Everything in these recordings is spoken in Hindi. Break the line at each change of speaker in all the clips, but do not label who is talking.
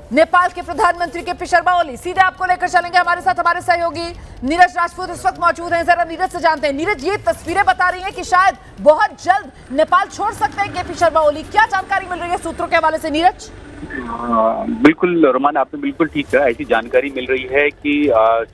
नेपाल के प्रधानमंत्री केपी शर्मा ओली। सीधे आपको लेकर चलेंगे, हमारे साथ हमारे सहयोगी नीरज राजपूत इस वक्त मौजूद हैं। जरा नीरज से जानते हैं। नीरज, ये तस्वीरें बता रही हैं कि शायद बहुत जल्द नेपाल छोड़ सकते हैं केपी शर्मा ओली, क्या जानकारी मिल रही है सूत्रों के हवाले से नीरज?
बिल्कुल रोमान, आपने बिल्कुल ठीक कहा। ऐसी जानकारी मिल रही है कि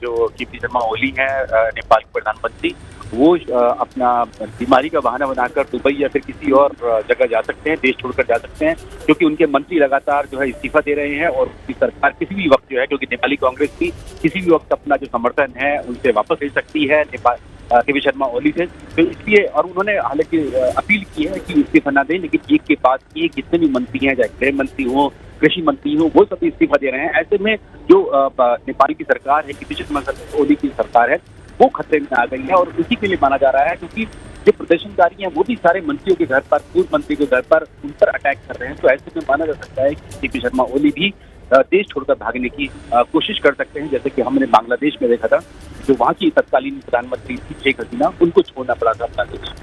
जो केपी शर्मा ओली हैं नेपाल के प्रधानमंत्री, वो अपना बीमारी का बहाना बनाकर दुबई या फिर किसी और जगह जा सकते हैं, देश छोड़कर जा सकते हैं, क्योंकि उनके मंत्री लगातार जो है इस्तीफा दे रहे हैं और उनकी सरकार किसी भी वक्त जो है, क्योंकि नेपाली कांग्रेस की किसी भी वक्त अपना जो समर्थन है उनसे वापस ले सकती है नेपाल केपी शर्मा ओली से। तो इसलिए, और उन्होंने हालांकि अपील की है कि इस्तीफा न दें, लेकिन एक के बाद एक जितने भी मंत्री हैं, चाहे गृह मंत्री हो, कृषि मंत्री हो, वो सब इस्तीफा दे रहे हैं। ऐसे में जो नेपाल की सरकार है, केपी शर्मा ओली की सरकार है, वो खतरे में आ गई है और इसी के लिए माना जा रहा है, क्योंकि जो प्रदर्शनकारी हैं वो भी सारे मंत्रियों के घर पर, पूर्व मंत्री के घर पर, उन पर अटैक कर रहे हैं। तो ऐसे में माना जा सकता है कि केपी शर्मा ओली भी देश छोड़कर भागने की कोशिश कर सकते हैं, जैसे कि हमने बांग्लादेश में देखा था, जो वहाँ की तत्कालीन प्रधानमंत्री थी शेख हसीना, उनको छोड़ना पड़ा था अपना देश।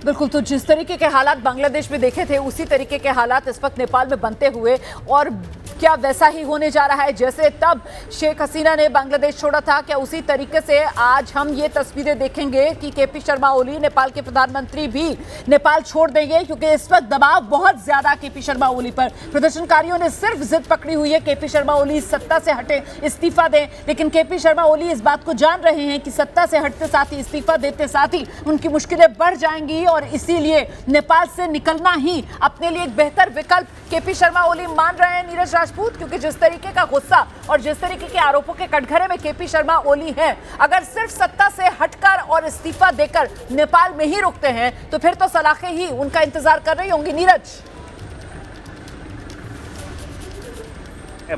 बिल्कुल, तो जिस तरीके के हालात बांग्लादेश में देखे थे, उसी तरीके के हालात इस वक्त नेपाल में बनते हुए, और क्या वैसा ही होने जा रहा है जैसे तब शेख हसीना ने बांग्लादेश छोड़ा था? क्या उसी तरीके से आज हम ये तस्वीरें देखेंगे कि केपी शर्मा ओली, नेपाल के प्रधानमंत्री, भी नेपाल छोड़ देंगे? क्योंकि इस वक्त दबाव बहुत ज्यादा केपी शर्मा ओली पर। प्रदर्शनकारियों ने सिर्फ जिद पकड़ी हुई है केपी शर्मा ओली सत्ता से हटे, इस्तीफा दें, लेकिन केपी शर्मा ओली इस बात को जान रहे हैं कि सत्ता से हटते साथ ही, इस्तीफा देते साथ ही उनकी मुश्किलें बढ़ जाएंगी, और इसीलिए नेपाल से निकलना ही अपने लिए एक बेहतर विकल्प केपी शर्मा ओली मान रहे हैं नीरज राजपूत। क्योंकि जिस तरीके का गुस्सा और जिस तरीके के आरोपों के कटघरे में केपी शर्मा ओली हैं, अगर सिर्फ सत्ता से हटकर और इस्तीफा देकर नेपाल में ही रुकते हैं तो फिर तो सलाखें ही उनका इंतजार कर रही होंगी नीरज।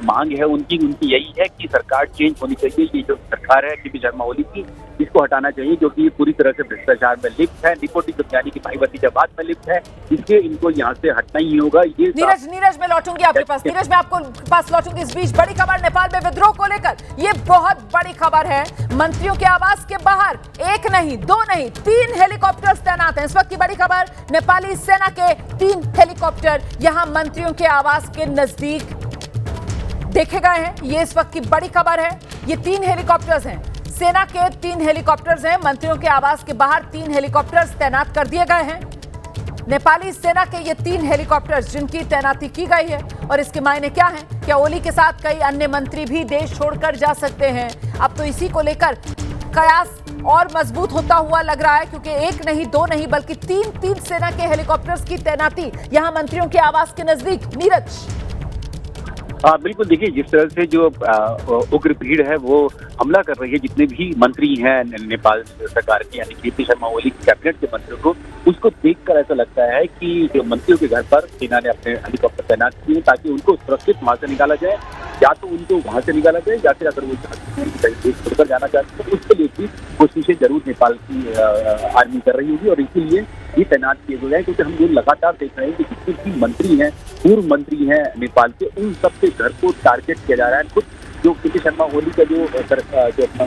मांग है उनकी यही है कि सरकार चेंज होनी चाहिए। ये जो सरकार है केपी शर्मा ओली की, इसको हटाना चाहिए, क्योंकि ये पूरी तरह से भ्रष्टाचार में लिप्त है, नेपोटिज्म यानी कि भाई भतीजावाद में लिप्त है। इसलिए इनको यहाँ से हटना ही होगा। ये
नीरज मैं लौटूंगी आपके पास। नीरज, मैं आपको पास लौटूंगी। इस बीच बड़ी खबर नेपाल में विद्रोह को लेकर, ये बहुत बड़ी खबर है। मंत्रियों के आवास के बाहर एक नहीं, दो नहीं, 3 हेलीकॉप्टर्स तैनात हैं। इस वक्त की बड़ी खबर, नेपाली सेना के 3 हेलीकॉप्टर यहाँ मंत्रियों के आवास के नजदीक देखे गए हैं। ये इस वक्त की बड़ी खबर है। ये 3 हेलीकॉप्टर्स हैं, सेना के 3 हेलीकॉप्टर्स हैं। मंत्रियों के आवास के बाहर 3 हेलीकॉप्टर्स तैनात कर दिए गए हैं। नेपाली सेना के ये 3 हेलीकॉप्टर्स जिनकी तैनाती की गई है, और इसके मायने क्या हैं? क्या ओली के साथ कई अन्य मंत्री भी देश छोड़कर जा सकते हैं? अब तो इसी को लेकर कयास और मजबूत होता हुआ लग रहा है, क्योंकि एक नहीं, दो नहीं, बल्कि 3 सेना के हेलीकॉप्टर्स की तैनाती यहां मंत्रियों के आवास के नजदीक। नीरज,
बिल्कुल, देखिए जिस तरह से जो उग्र भीड़ है वो हमला कर रही है, जितने भी मंत्री हैं नेपाल सरकार के, यानी केपी शर्मा ओली की कैबिनेट के मंत्रियों को, उसको देखकर ऐसा लगता है कि जो मंत्रियों के घर पर सेना ने अपने हेलीकॉप्टर तैनात किए ताकि उनको सुरक्षित वहां से निकाला जाए, या तो उनको वहां से निकाला जाए, या फिर अगर वो छोड़कर जाना चाहते हैं तो उसके लिए भी कोशिशें जरूर नेपाल की आर्मी कर रही होगी, और इसीलिए ये तैनात किए गए हैं। क्योंकि हम लोग लगातार देख रहे हैं कि जितने भी मंत्री हैं, पूर्व मंत्री हैं नेपाल के, उन सबके घर को टारगेट किया जा रहा है। खुद जो केपी शर्मा ओली का जो अपना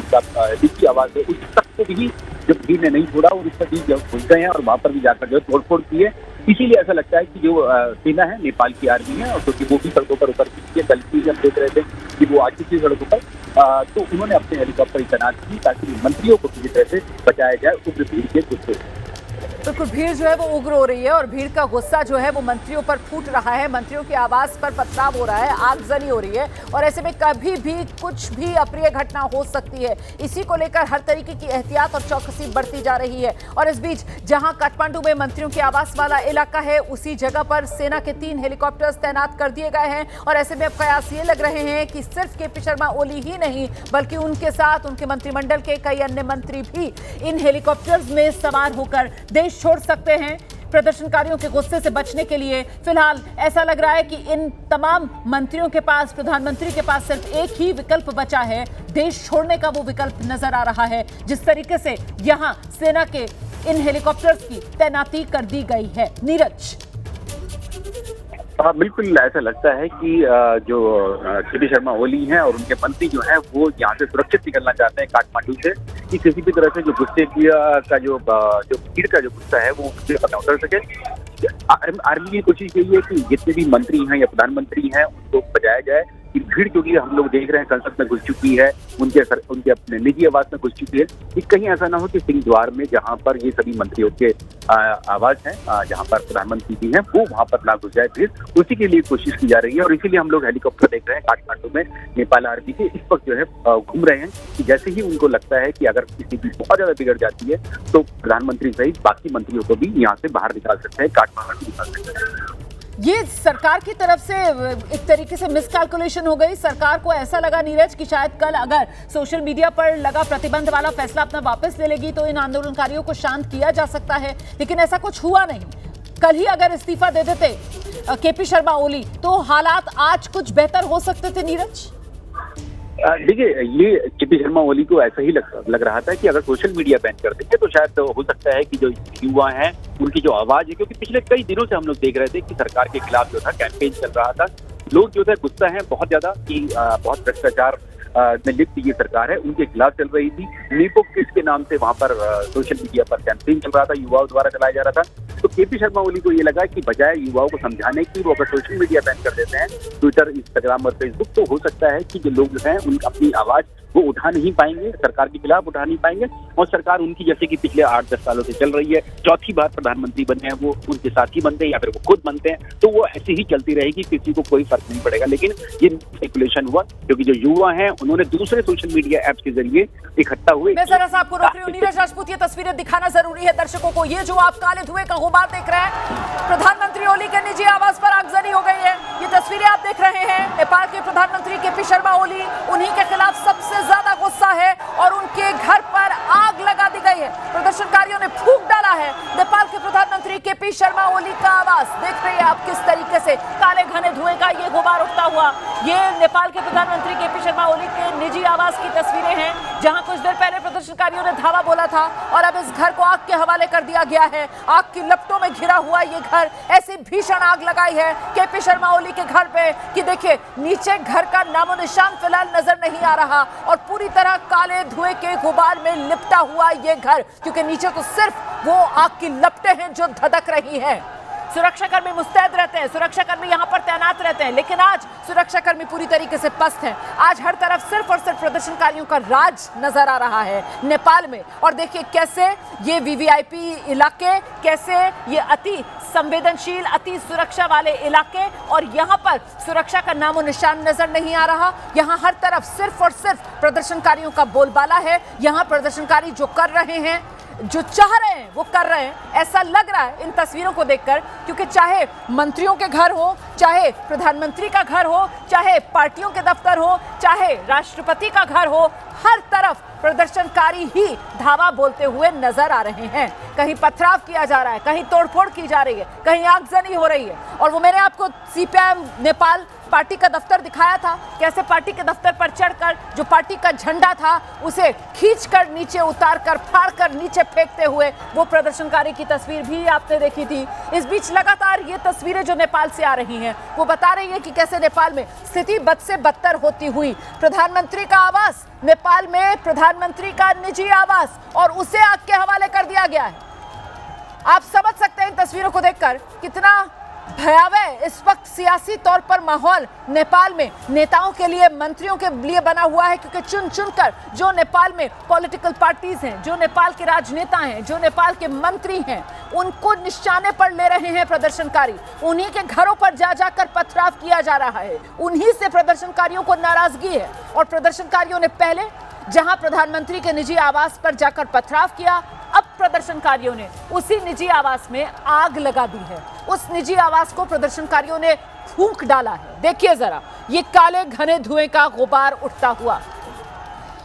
आवाज है, उस तक को भी जब भीड़ ने नहीं छोड़ा और उस पर भी जब घुस गए हैं और वहां पर भी जाकर जो तोड़फोड़ की है। इसीलिए ऐसा लगता है कि जो सेना है, नेपाल की आर्मी है, और क्योंकि वो भी सड़कों पर उतर चुकी है, कल भी हम देख रहे थे कि वो आ चुकी है सड़कों पर, तो उन्होंने अपने हेलीकॉप्टर तैनात की ताकि मंत्रियों को किसी तरह से बचाया जाए उग्र भीड़ के गुस्से।
बिल्कुल, भीड़ जो है वो उग्र हो रही है, और भीड़ का गुस्सा जो है वो मंत्रियों पर फूट रहा है। मंत्रियों के आवास पर पथराव हो रहा है, आगजनी हो रही है, और ऐसे में कभी भी कुछ भी अप्रिय घटना हो सकती है। इसी को लेकर हर तरीके की एहतियात और चौकसी बढ़ती जा रही है। और इस बीच जहां काठमांडू में मंत्रियों के आवास वाला इलाका है, उसी जगह पर सेना के 3 हेलीकॉप्टर्स तैनात कर दिए गए हैं। और ऐसे में अब कयास ये लग रहे हैं कि सिर्फ केपी शर्मा ओली ही नहीं, बल्कि उनके साथ उनके मंत्रिमंडल के कई अन्य मंत्री भी इन हेलीकॉप्टर्स में सवार होकर देश छोड़ सकते हैं। प्रदर्शनकारियों के गुस्से से बचने के लिए फिलहाल ऐसा लग रहा है कि इन तमाम मंत्रियों के पास, प्रधानमंत्री के पास सिर्फ एक ही विकल्प बचा है, देश छोड़ने का वो विकल्प नजर आ रहा है, जिस तरीके से यहां सेना के इन हेलीकॉप्टर्स की तैनाती कर दी गई है। नीरज,
बिल्कुल ऐसा लगता है कि जो केपी शर्मा ओली हैं और उनके मंत्री जो हैं वो यहाँ से सुरक्षित निकलना चाहते हैं काठमांडू से, कि किसी भी तरह से जो गुस्से का जो भीड़ का जो गुस्सा है वो उससे पता उतर सके। आर्मी की कोशिश यही है कि जितने भी मंत्री हैं या प्रधानमंत्री हैं उनको बचाया जाए, भीड़ जो कि हम लोग देख रहे हैं संसद में घुस चुकी है, उनके अपने निजी आवास में घुस चुकी है, कि कहीं ऐसा ना हो कि सिंह द्वार में जहां पर ये सभी मंत्रियों के आवास है, जहां पर प्रधानमंत्री भी हैं, वो वहां पर ना घुस जाए भीड़, उसी के लिए कोशिश की जा रही है। और इसीलिए हम लोग हेलीकॉप्टर देख रहे हैं काठमांडू में नेपाल आर्मी के इस वक्त जो है घूम रहे हैं कि जैसे ही उनको लगता है कि अगर स्थिति बहुत ज्यादा बिगड़ जाती है तो प्रधानमंत्री सहित बाकी मंत्रियों को भी यहाँ से बाहर निकाल सकते हैं, काठमांडू निकाल सकते हैं।
ये सरकार की तरफ से एक तरीके से मिसकैलकुलेशन हो गई। सरकार को ऐसा लगा नीरज कि शायद कल अगर सोशल मीडिया पर लगा प्रतिबंध वाला फैसला अपना वापस ले लेगी तो इन आंदोलनकारियों को शांत किया जा सकता है, लेकिन ऐसा कुछ हुआ नहीं। कल ही अगर इस्तीफा दे देते केपी शर्मा ओली तो हालात आज कुछ बेहतर हो सकते थे नीरज।
देखिए, ये केपी शर्मा ओली को ऐसा ही लग रहा था कि अगर सोशल मीडिया बैन कर देंगे तो शायद हो सकता है कि जो युवा हैं उनकी जो आवाज है, क्योंकि पिछले कई दिनों से हम लोग देख रहे थे कि सरकार के खिलाफ जो था कैंपेन चल रहा था, लोग जो है गुस्सा है बहुत ज्यादा कि बहुत भ्रष्टाचार में लिप्त ये सरकार है, उनके खिलाफ चल रही थी। नीपो किस के नाम से वहां पर सोशल मीडिया पर कैंपेन चल रहा था, युवाओं द्वारा चलाया जा रहा था। तो केपी शर्मा ओली को ये लगा कि बजाय युवाओं को समझाने की वो अगर सोशल मीडिया बैन कर देते हैं, ट्विटर, इंस्टाग्राम और फेसबुक, तो हो सकता है कि जो लोग हैं उन अपनी आवाज वो उठा नहीं पाएंगे, सरकार के खिलाफ उठा नहीं पाएंगे, और सरकार उनकी जैसे कि पिछले 8-10 सालों से चल रही है, चौथी बार प्रधानमंत्री बने हैं, वो उनके साथी बनते हैं या फिर वो खुद बनते हैं, तो वो ऐसे ही चलती रहेगी, किसी को कोई फर्क नहीं पड़ेगा। लेकिन ये स्पेकुलेशन हुआ क्योंकि जो युवा हैं उन्होंने दूसरे सोशल मीडिया ऐप्स के जरिए इकट्ठा हुए।
मैं जरा सा आपको रोक रही हूँ नीरज राजपूत, ये तस्वीरें दिखाना जरूरी है दर्शकों को। ये जो आप काले धुएं का गुबार देख रहे हैं, प्रधानमंत्री ओली के निजी आवास पर आगजनी हो गई है। ये तस्वीरें आप देख रहे हैं, नेपाल के प्रधानमंत्री केपी शर्मा ओली, उन्हीं के खिलाफ सबसे ज्यादा गुस्सा है और उनके घर पर आग लगा दी गई है। प्रदर्शनकारियों ने फूंक डाला है नेपाल के प्रधानमंत्री केपी शर्मा ओली का आवास। देख रहे हैं आप किस तरीके से काले घने धुएं का ये गुबार उठता हुआ। ये नेपाल के प्रधानमंत्री केपी शर्मा ओली के निजी आवास की तस्वीरें हैं, जहां कुछ देर पहले प्रदर्शनकारियों ने धावा बोला था और अब इस घर को आग के हवाले कर दिया गया है। आग की लपटों में घिरा हुआ ये घर, ऐसी भीषण आग लगाई है केपी शर्मा ओली के घर पे कि देखिए नीचे घर का नामो निशान फिलहाल नजर नहीं आ रहा, और पूरी तरह काले धुएं के गुबार में लिपटा हुआ ये घर, क्योंकि नीचे तो सिर्फ वो आग की लपटें हैं जो धधक रही हैं। सुरक्षाकर्मी मुस्तैद रहते हैं, सुरक्षाकर्मी यहाँ पर तैनात रहते हैं, लेकिन आज सुरक्षाकर्मी पूरी तरीके से पस्त हैं। आज हर तरफ सिर्फ और सिर्फ प्रदर्शनकारियों का राज नजर आ रहा है नेपाल में। और देखिए कैसे ये वीवीआईपी इलाके, कैसे ये अति संवेदनशील, अति सुरक्षा वाले इलाके, और यहाँ पर सुरक्षा का नामो निशान नजर नहीं आ रहा। यहाँ हर तरफ सिर्फ और सिर्फ प्रदर्शनकारियों का बोलबाला है। यहाँ प्रदर्शनकारी जो कर रहे हैं, जो चाह रहे हैं वो कर रहे हैं, ऐसा लग रहा है इन तस्वीरों को देखकर, क्योंकि चाहे मंत्रियों के घर हो, चाहे प्रधानमंत्री का घर हो, चाहे पार्टियों के दफ्तर हो, चाहे राष्ट्रपति का घर हो, हर तरफ प्रदर्शनकारी ही धावा बोलते हुए नजर आ रहे हैं। कहीं पथराव किया जा रहा है, कहीं तोड़फोड़ की जा रही है, कहीं आगजनी हो रही है। और वो मैंने आपको सीपीआई नेपाल पार्टी का दफ्तर दिखाया था, कैसे पार्टी के दफ्तर पर चढ़कर जो पार्टी का झंडा था उसे खींचकर नीचे उतारकर, फाड़कर नीचे फेंकते हुए वो प्रदर्शनकारी की तस्वीर भी आपने देखी थी। इस बीच लगातार ये तस्वीरें जो नेपाल से आ रही हैं वो बता रही है कि कैसे नेपाल में स्थिति बद से बदतर होती हुई, प्रधानमंत्री का आवास, नेपाल में प्रधानमंत्री का निजी आवास, और उसे आग के हवाले कर दिया गया है। आप समझ सकते हैं इन तस्वीरों को देखकर कितना भयावह इस वक्त सियासी तौर पर माहौल नेपाल में नेताओं के लिए, मंत्रियों के लिए बना हुआ है, क्योंकि चुन चुनकर जो नेपाल में पॉलिटिकल पार्टीज हैं, जो नेपाल के राजनेता हैं, जो नेपाल के मंत्री हैं, उनको निशाने पर ले रहे हैं प्रदर्शनकारी। उन्हीं के घरों पर जा जाकर पथराव किया जा रहा है, उन्हीं से प्रदर्शनकारियों को नाराजगी है। और प्रदर्शनकारियों ने पहले जहां प्रधानमंत्री के निजी आवास पर जाकर पथराव किया, अब प्रदर्शनकारियों ने उसी निजी आवास में आग लगा दी है। उस निजी आवास को प्रदर्शनकारियों ने फूंक डाला है। देखिए जरा ये काले घने धुएं का गुबार उठता हुआ।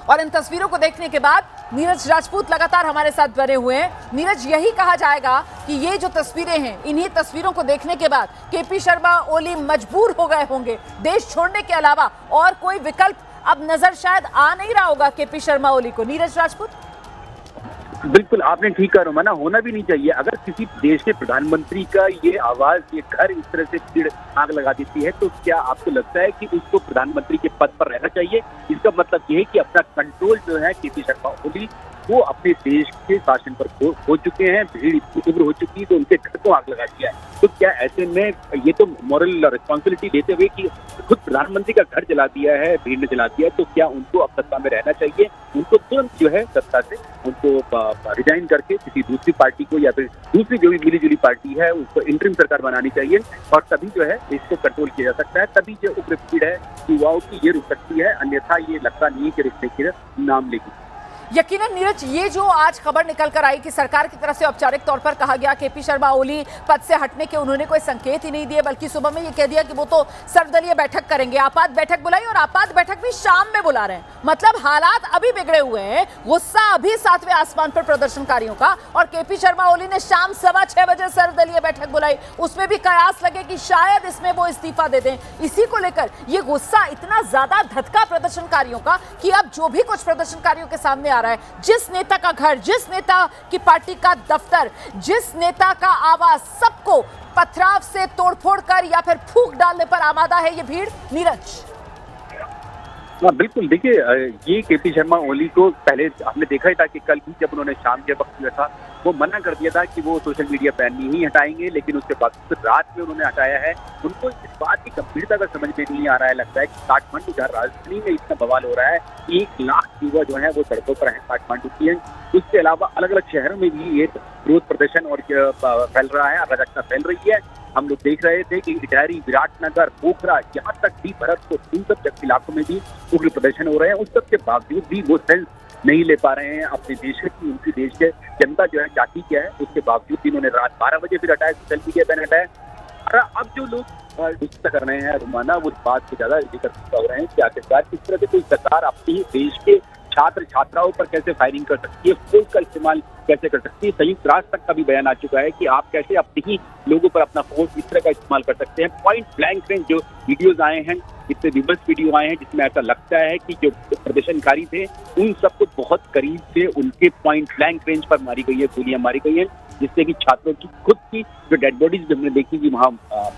और इन तस्वीरों को देखने के बाद नीरज राजपूत लगातार हमारे साथ बने हुए हैं। नीरज, यही कहा जाएगा कि ये जो तस्वीरें हैं, इन्हीं तस्वीरों को देखने के बाद केपी शर्मा ओली मजबूर हो गए होंगे। देश छोड़ने के अलावा और कोई विकल्प अब नजर शायद आ नहीं रहा होगा केपी शर्मा ओली को। नीरज राजपूत।
बिल्कुल आपने ठीक कहा रोमाना, होना भी नहीं चाहिए। अगर किसी देश के प्रधानमंत्री का ये आवाज, ये घर इस तरह से भीड़ आग लगा देती है, तो क्या आपको लगता है कि उसको प्रधानमंत्री के पद पर रहना चाहिए? इसका मतलब ये है कि अपना कंट्रोल जो है केपी शर्मा ओली वो अपने देश के शासन पर हो चुके हैं। भीड़ इतनी उग्र हो चुकी है तो उनके घर को आग लगा दिया है। तो क्या ऐसे में ये तो मॉरल रिस्पॉन्सिबिलिटी लेते हुए कि खुद प्रधानमंत्री का घर जला दिया है, भीड़ ने जला दिया है, तो क्या उनको अब सत्ता में रहना चाहिए? उनको तुरंत जो है सत्ता से उनको रिजाइन करके किसी दूसरी पार्टी को या फिर दूसरी जो भी मिली जुली पार्टी है उसको इंटरिम सरकार बनानी चाहिए, और तभी जो है इसको कंट्रोल किया जा सकता है। तभी जो उग्र भीड़ है युवाओं की ये रुक सकती है, अन्यथा ये लगता नहीं है कि रिश्ते की नाम लेगी।
यकीनन नीरज, ये जो आज खबर निकल कर आई कि सरकार की तरफ से औपचारिक तौर पर कहा गया केपी शर्मा ओली पद से हटने के उन्होंने कोई संकेत ही नहीं दिए, बल्कि सुबह में ये कह दिया कि वो तो सर्वदलीय बैठक करेंगे। आपात बैठक बुलाई और आपात बैठक भी शाम में बुला रहे हैं। मतलब हालात अभी बिगड़े हुए हैं, गुस्सा अभी 7वें आसमान पर प्रदर्शनकारियों का, और केपी शर्मा ओली ने शाम 6:15 बजे सर्वदलीय बैठक बुलाई। उसमें भी कयास लगे कि शायद इसमें वो इस्तीफा दे दें। इसी को लेकर ये गुस्सा इतना ज्यादा धधका प्रदर्शनकारियों का कि अब जो भी कुछ प्रदर्शनकारियों के सामने आ रहा है, जिस नेता का घर, जिस नेता की पार्टी का दफ्तर, जिस नेता का आवास, सबको पथराव से तोड़फोड़ कर या फिर फूंक डालने पर आमादा है ये भीड़। नीरज,
हाँ बिल्कुल, देखिए ये केपी शर्मा ओली को पहले हमने देखा ही था कि कल भी जब उन्होंने शाम के वक्त जो था वो मना कर दिया था कि वो सोशल मीडिया बैन नहीं हटाएंगे, लेकिन उसके बाद फिर रात में उन्होंने हटाया है। उनको इस बात की गंभीरता का समझ में नहीं आ रहा है। लगता है कि काठमांडू जहाँ राजधानी में इतना बवाल हो रहा है, 1 लाख युवा जो है वो सड़कों पर है काठमांडू की है। उसके अलावा अलग अलग शहरों में भी ये विरोध प्रदर्शन और फैल रहा है, अराजकता फैल रही है। हम लोग देख रहे थे कि इटारी, विराटनगर, पोखरा, यहाँ तक भी भरतपुर, इन सब इलाकों में भी उग्र प्रदर्शन हो रहे हैं। उस सब के बावजूद भी वो सेंस नहीं ले पा रहे हैं अपने देश की, उनकी देश के जनता जो है चाहती क्या है। उसके बावजूद भी इन्होंने रात 12 बजे फिर हटाया, सोशल मीडिया बैन हटाया। और अब जो लोग गुस्सा कर रहे हैं रुमाना, वो बात से ज्यादा जिक्र हो रहे हैं कि आखिरकार किस तरह से कोई सरकार अपने ही देश के छात्र छात्राओं पर कैसे फायरिंग कर सकती है, फोर्स का इस्तेमाल कैसे कर सकती है। संयुक्त राष्ट्र तक का भी बयान आ चुका है कि आप कैसे अपने ही लोगों पर अपना फोर्स इस तरह का इस्तेमाल कर सकते हैं। पॉइंट ब्लैंक रेंज जो वीडियोज आए हैं, इतने विवश वीडियो आए हैं जिसमें ऐसा लगता है कि जो प्रदर्शनकारी थे उन सबको बहुत करीब से उनके पॉइंट ब्लैंक रेंज पर मारी गई है, गोलियां मारी गई हैं, जिससे कि छात्रों की खुद की जो डेड बॉडीज हमने देखी कि वहाँ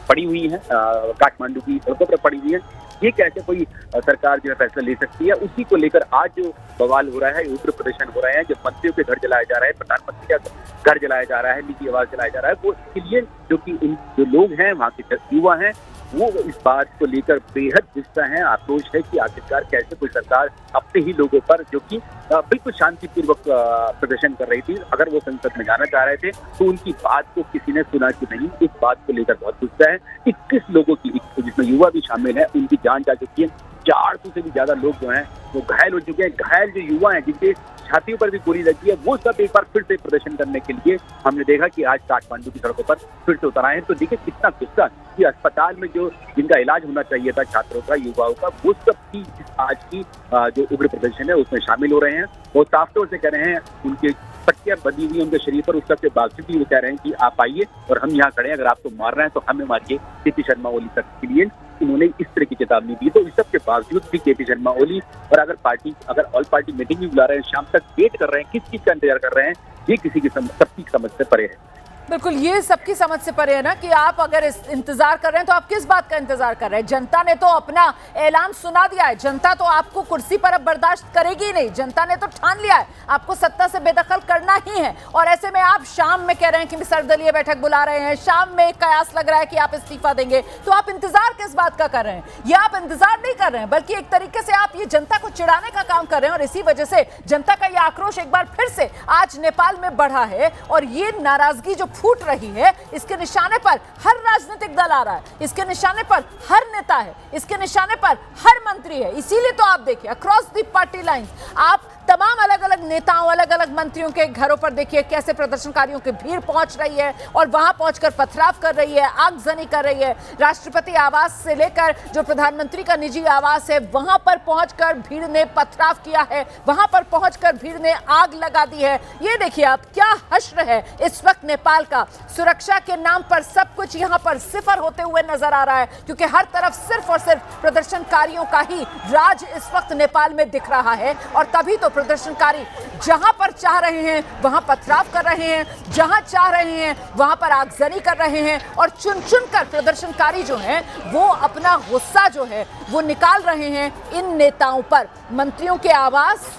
पड़ी हुई है, काठमांडू की सड़कों पर पड़ी हुई है। ये कैसे कोई सरकार जो है फैसला ले सकती है? उसी को लेकर आज जो बवाल हो रहा है, उग्र प्रदर्शन हो रहे हैं, जो मंत्रियों के घर जलाए जा रहे हैं, प्रधानमंत्री का घर जलाया जा रहा है, निजी आवाज जलाया जा रहा है, वो इसके लिए जो कि उन जो लोग हैं वहाँ के युवा हैं वो इस बात को लेकर बेहद गुस्सा है, आक्रोश है कि आखिरकार कैसे कोई सरकार अपने ही लोगों पर, जो कि बिल्कुल शांतिपूर्वक प्रदर्शन कर रही थी, अगर वो संसद में जाना चाह रहे थे तो उनकी बात को किसी ने सुना कि नहीं, इस बात को लेकर बहुत गुस्सा है। 21 लोगों की, जिसमें युवा भी शामिल है, उनकी जान जा चुकी है। 400 से भी ज्यादा लोग जो हैं वो घायल हो चुके हैं। घायल जो युवा हैं जिनके छातियों पर भी गोली लगी है, वो सब एक बार फिर से प्रदर्शन करने के लिए हमने देखा कि आज काठमांडू की सड़कों पर फिर से उतर आए हैं। तो देखिए कितना गुस्सा कि अस्पताल में जो जिनका इलाज होना चाहिए था छात्रों का, युवाओं का, वो सब की आज की जो उग्र प्रदर्शन है उसमें शामिल हो रहे हैं। वो साफ तौर से कह रहे हैं, उनके पट्टियां बंधी हुई उनके शरीर पर, उस सब के बावजूद भी वो कह रहे हैं कि आप आइए और हम यहाँ खड़े हैं, अगर आपको मार रहे हैं तो हमें मारिए। केपी शर्मा ओली तक के लिए उन्होंने इस तरह की चेतावनी दी। तो इस सब के बावजूद भी केपी शर्मा ओली और अगर ऑल पार्टी मीटिंग भी बुला रहे हैं, शाम तक वेट कर रहे हैं, किस चीज का इंतजार कर रहे हैं, ये किसी की सबकी समझ से परे है।
बिल्कुल, ये सबकी समझ से परे है ना कि आप अगर इंतजार कर रहे हैं तो आप किस बात का इंतजार कर रहे हैं? जनता ने तो अपना ऐलान सुना दिया है। जनता तो आपको कुर्सी पर अब बर्दाश्त करेगी ही नहीं। जनता ने तो ठान लिया है आपको सत्ता से बेदखल करना ही है, और ऐसे में आप शाम में कह रहे हैं कि सर्वदलीय बैठक बुला रहे हैं, शाम में कयास लग रहा है कि आप इस्तीफा देंगे। तो आप इंतजार किस बात का कर रहे हैं? ये आप इंतजार नहीं कर रहे हैं, बल्कि एक तरीके से आप ये जनता को चिढ़ाने का काम कर रहे हैं, और इसी वजह से जनता का ये आक्रोश एक बार फिर से आज नेपाल में बढ़ा है। और ये नाराजगी जो फूट रही है, इसके निशाने पर हर राजनीतिक दल आ रहा है, इसके निशाने पर हर नेता है, इसके निशाने पर हर मंत्री है। इसीलिए तो आप देखिए अक्रॉस द पार्टी लाइंस आप तमाम अलग अलग नेताओं, अलग अलग मंत्रियों के घरों पर देखिए कैसे प्रदर्शनकारियों की भीड़ पहुंच रही है और वहां पहुंचकर पथराव कर रही है, आगजनी कर रही है। राष्ट्रपति आवास से लेकर जो प्रधानमंत्री का निजी आवास है, वहां पर पहुंचकर भीड़ ने पथराव किया है, वहां पर पहुंचकर भीड़ ने आग लगा दी है। ये देखिए आप क्या हश्र है इस वक्त नेपाल का। सुरक्षा के नाम पर सब कुछ यहां पर सिफर होते हुए नजर आ रहा है, क्योंकि हर तरफ सिर्फ और सिर्फ प्रदर्शनकारियों का ही राज इस वक्त नेपाल में दिख रहा है। और तभी तो प्रदर्शनकारी जहां पर चाह रहे हैं वहां पथराव कर रहे हैं, जहां चाह रहे हैं वहां पर आगजनी कर रहे हैं और चुन चुन कर प्रदर्शनकारी जो हैं वो अपना गुस्सा जो है वो निकाल रहे हैं इन नेताओं पर। मंत्रियों के आवास,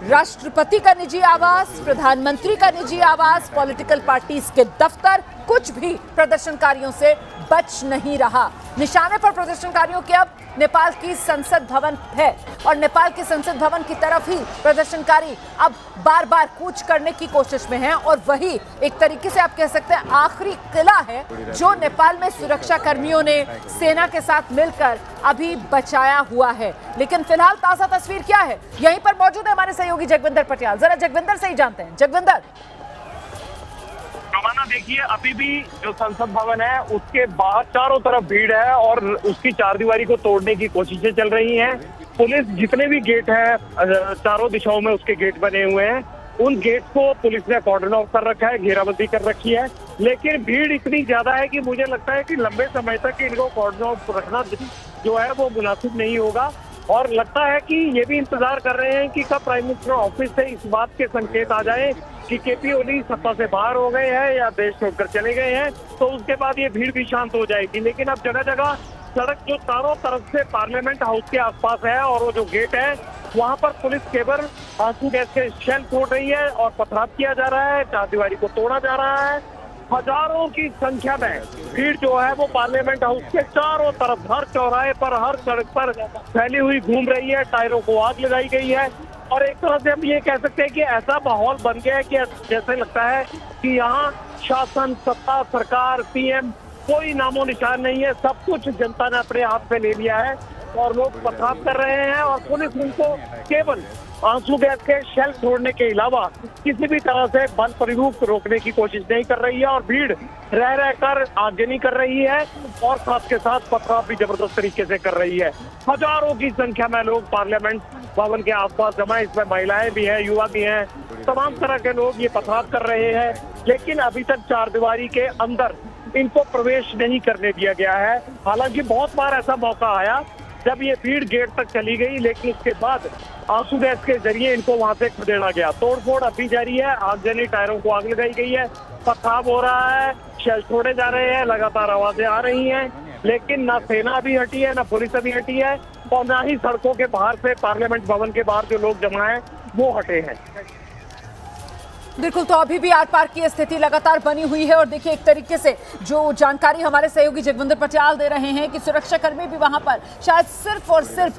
राष्ट्रपति का निजी आवास, प्रधानमंत्री का निजी आवास, पॉलिटिकल पार्टीज के दफ्तर, कुछ भी प्रदर्शनकारियों से बच नहीं रहा। निशाने पर प्रदर्शनकारियों के अब नेपाल की संसद भवन है और नेपाल की संसद भवन की तरफ ही प्रदर्शनकारी अब बार बार कूच करने की कोशिश में हैं और वही एक तरीके से आप कह सकते हैं आखिरी किला है जो नेपाल में सुरक्षा कर्मियों ने सेना के साथ मिलकर अभी बचाया हुआ है। लेकिन फिलहाल ताजा तस्वीर क्या है, यहीं पर मौजूद है हमारे सहयोगी जगविंदर पटियाल। जरा जगविंदर से ही जानते हैं। जगविंदर,
रवाना देखिए, अभी भी जो संसद भवन है उसके बाहर चारों तरफ भीड़ है और उसकी चारदीवारी को तोड़ने की कोशिशें चल रही हैं। पुलिस जितने भी गेट हैं, चारों दिशाओं में उसके गेट बने हुए हैं, उन गेट को पुलिस ने कॉर्डन ऑफ कर रखा है, घेराबंदी कर रखी है। लेकिन भीड़ इतनी ज्यादा है कि मुझे लगता है कि लंबे समय तक इनको कॉर्डन ऑफ रखना जो है वो मुनासिब नहीं होगा। और लगता है कि ये भी इंतजार कर रहे हैं कि कब प्राइम मिनिस्टर ऑफिस से इस बात के संकेत आ जाए कि केपी ओली सत्ता से बाहर हो गए हैं या देश छोड़कर चले गए हैं, तो उसके बाद ये भीड़ भी शांत हो जाएगी। लेकिन अब जगह जगह सड़क जो चारों तरफ से पार्लियामेंट हाउस के आसपास है और वो जो गेट है वहां पर पुलिस केवल आंसू गैस के शेल छोड़ रही है और पथराव किया जा रहा है, चारदीवारी को तोड़ा जा रहा है। हजारों की संख्या में भीड़ जो है वो पार्लियामेंट हाउस के चारों तरफ, हर चौराहे पर, हर सड़क पर फैली हुई घूम रही है। टायरों को आग लगाई गई है और एक तरह से हम ये कह सकते हैं कि ऐसा माहौल बन गया है कि जैसे लगता है कि यहाँ शासन, सत्ता, सरकार, पीएम कोई नामो निशान नहीं है। सब कुछ जनता ने अपने हाथ में ले लिया है और लोग पथराव कर रहे हैं और पुलिस उनको केवल आंसू गैस के शेल छोड़ने के अलावा किसी भी तरह से बल प्रयोग रोकने की कोशिश नहीं कर रही है और भीड़ रह रहकर आगजनी कर रही है और साथ के साथ पथराव भी जबरदस्त तरीके से कर रही है। हजारों की संख्या में लोग पार्लियामेंट भवन के आसपास जमा, इसमें महिलाएं भी हैं, युवा भी हैं, तमाम तरह के लोग ये पथराव कर रहे हैं। लेकिन अभी तक चारदीवारी के अंदर इनको प्रवेश नहीं करने दिया गया है। हालांकि बहुत बार ऐसा मौका आया जब ये भीड़ गेट तक चली गई, लेकिन इसके बाद आंसू गैस के जरिए इनको वहां से खदेड़ा गया। तोड़फोड़ अभी जारी है, आगजनी, टायरों को आग लगाई गई है, पथराव हो रहा है, शेल छोड़े जा रहे हैं, लगातार आवाजें आ रही हैं। लेकिन ना सेना अभी हटी है, ना पुलिस अभी हटी है और ना ही सड़कों के बाहर से, पार्लियामेंट भवन के बाहर जो लोग जमा हैं वो हटे हैं।
बिल्कुल, तो अभी भी आर पार की स्थिति लगातार बनी हुई है और देखिए एक तरीके से जो जानकारी हमारे सहयोगी जगविंदर पटियाल दे रहे हैं कि सुरक्षाकर्मी भी वहां पर शायद सिर्फ और सिर्फ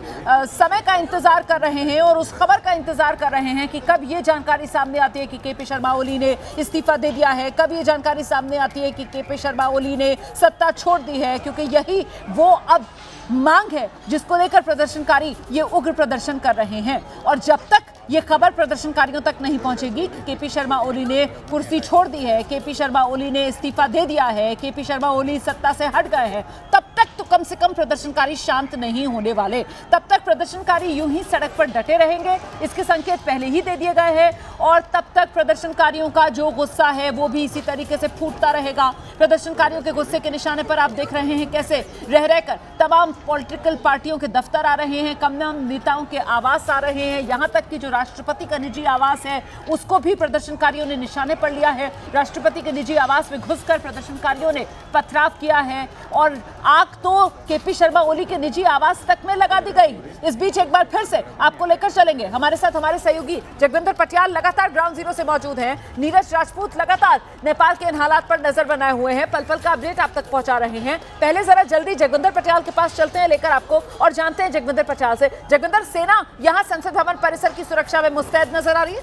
समय का इंतजार कर रहे हैं और उस खबर का इंतजार कर रहे हैं कि कब ये जानकारी सामने आती है कि केपी शर्मा ओली ने इस्तीफा दे दिया है, कब ये जानकारी सामने आती है कि केपी शर्मा ओली ने सत्ता छोड़ दी है, क्योंकि यही वो अब मांग है जिसको लेकर प्रदर्शनकारी ये उग्र प्रदर्शन कर रहे हैं। और जब तक ये खबर प्रदर्शनकारियों तक नहीं पहुंचेगी कि केपी शर्मा ओली ने कुर्सी छोड़ दी है, केपी शर्मा ओली ने इस्तीफा दे दिया है, केपी शर्मा ओली सत्ता से हट गए हैं, तब तक तो कम से कम प्रदर्शनकारी शांत नहीं होने वाले। तब तक प्रदर्शनकारी यूं ही सड़क पर डटे रहेंगे, इसके संकेत पहले ही दे दिए गए हैं और तब तक प्रदर्शनकारियों का जो गुस्सा है वो भी इसी तरीके से फूटता रहेगा। प्रदर्शनकारियों के गुस्से के निशाने पर आप देख रहे हैं कैसे रह रहकर तमाम पॉलिटिकल पार्टियों के दफ्तर आ रहे हैं, तमाम नेताओं के आवास आ रहे हैं, यहाँ तक कि जो राष्ट्रपति का निजी आवास है उसको भी प्रदर्शनकारियों ने निशाने पर लिया है। राष्ट्रपति के निजी आवास में घुसकर प्रदर्शनकारियों ने पथराव किया है और आग तो केपी शर्मा ओली के निजी आवास तक में लगा दी गई। इस बीच एक बार फिर से आपको लेकर चलेंगे, हमारे साथ हमारे सहयोगी जगविंदर पटियाल लगातार ग्राउंड जीरो से मौजूद हैं। नीरज राजपूत लगातार नेपाल के इन हालात पर नजर बनाए हुए हैं, पल पल का अपडेट आप तक पहुंचा रहे हैं। पहले जरा जल्दी जगविंदर पटियाल के पास चलते हैं लेकर आपको और जानते हैं जगविंदर पटियाल से। जगविंदर, सेना यहाँ संसद भवन परिसर की सुरक्षा में मुस्तैद नजर आ रही है?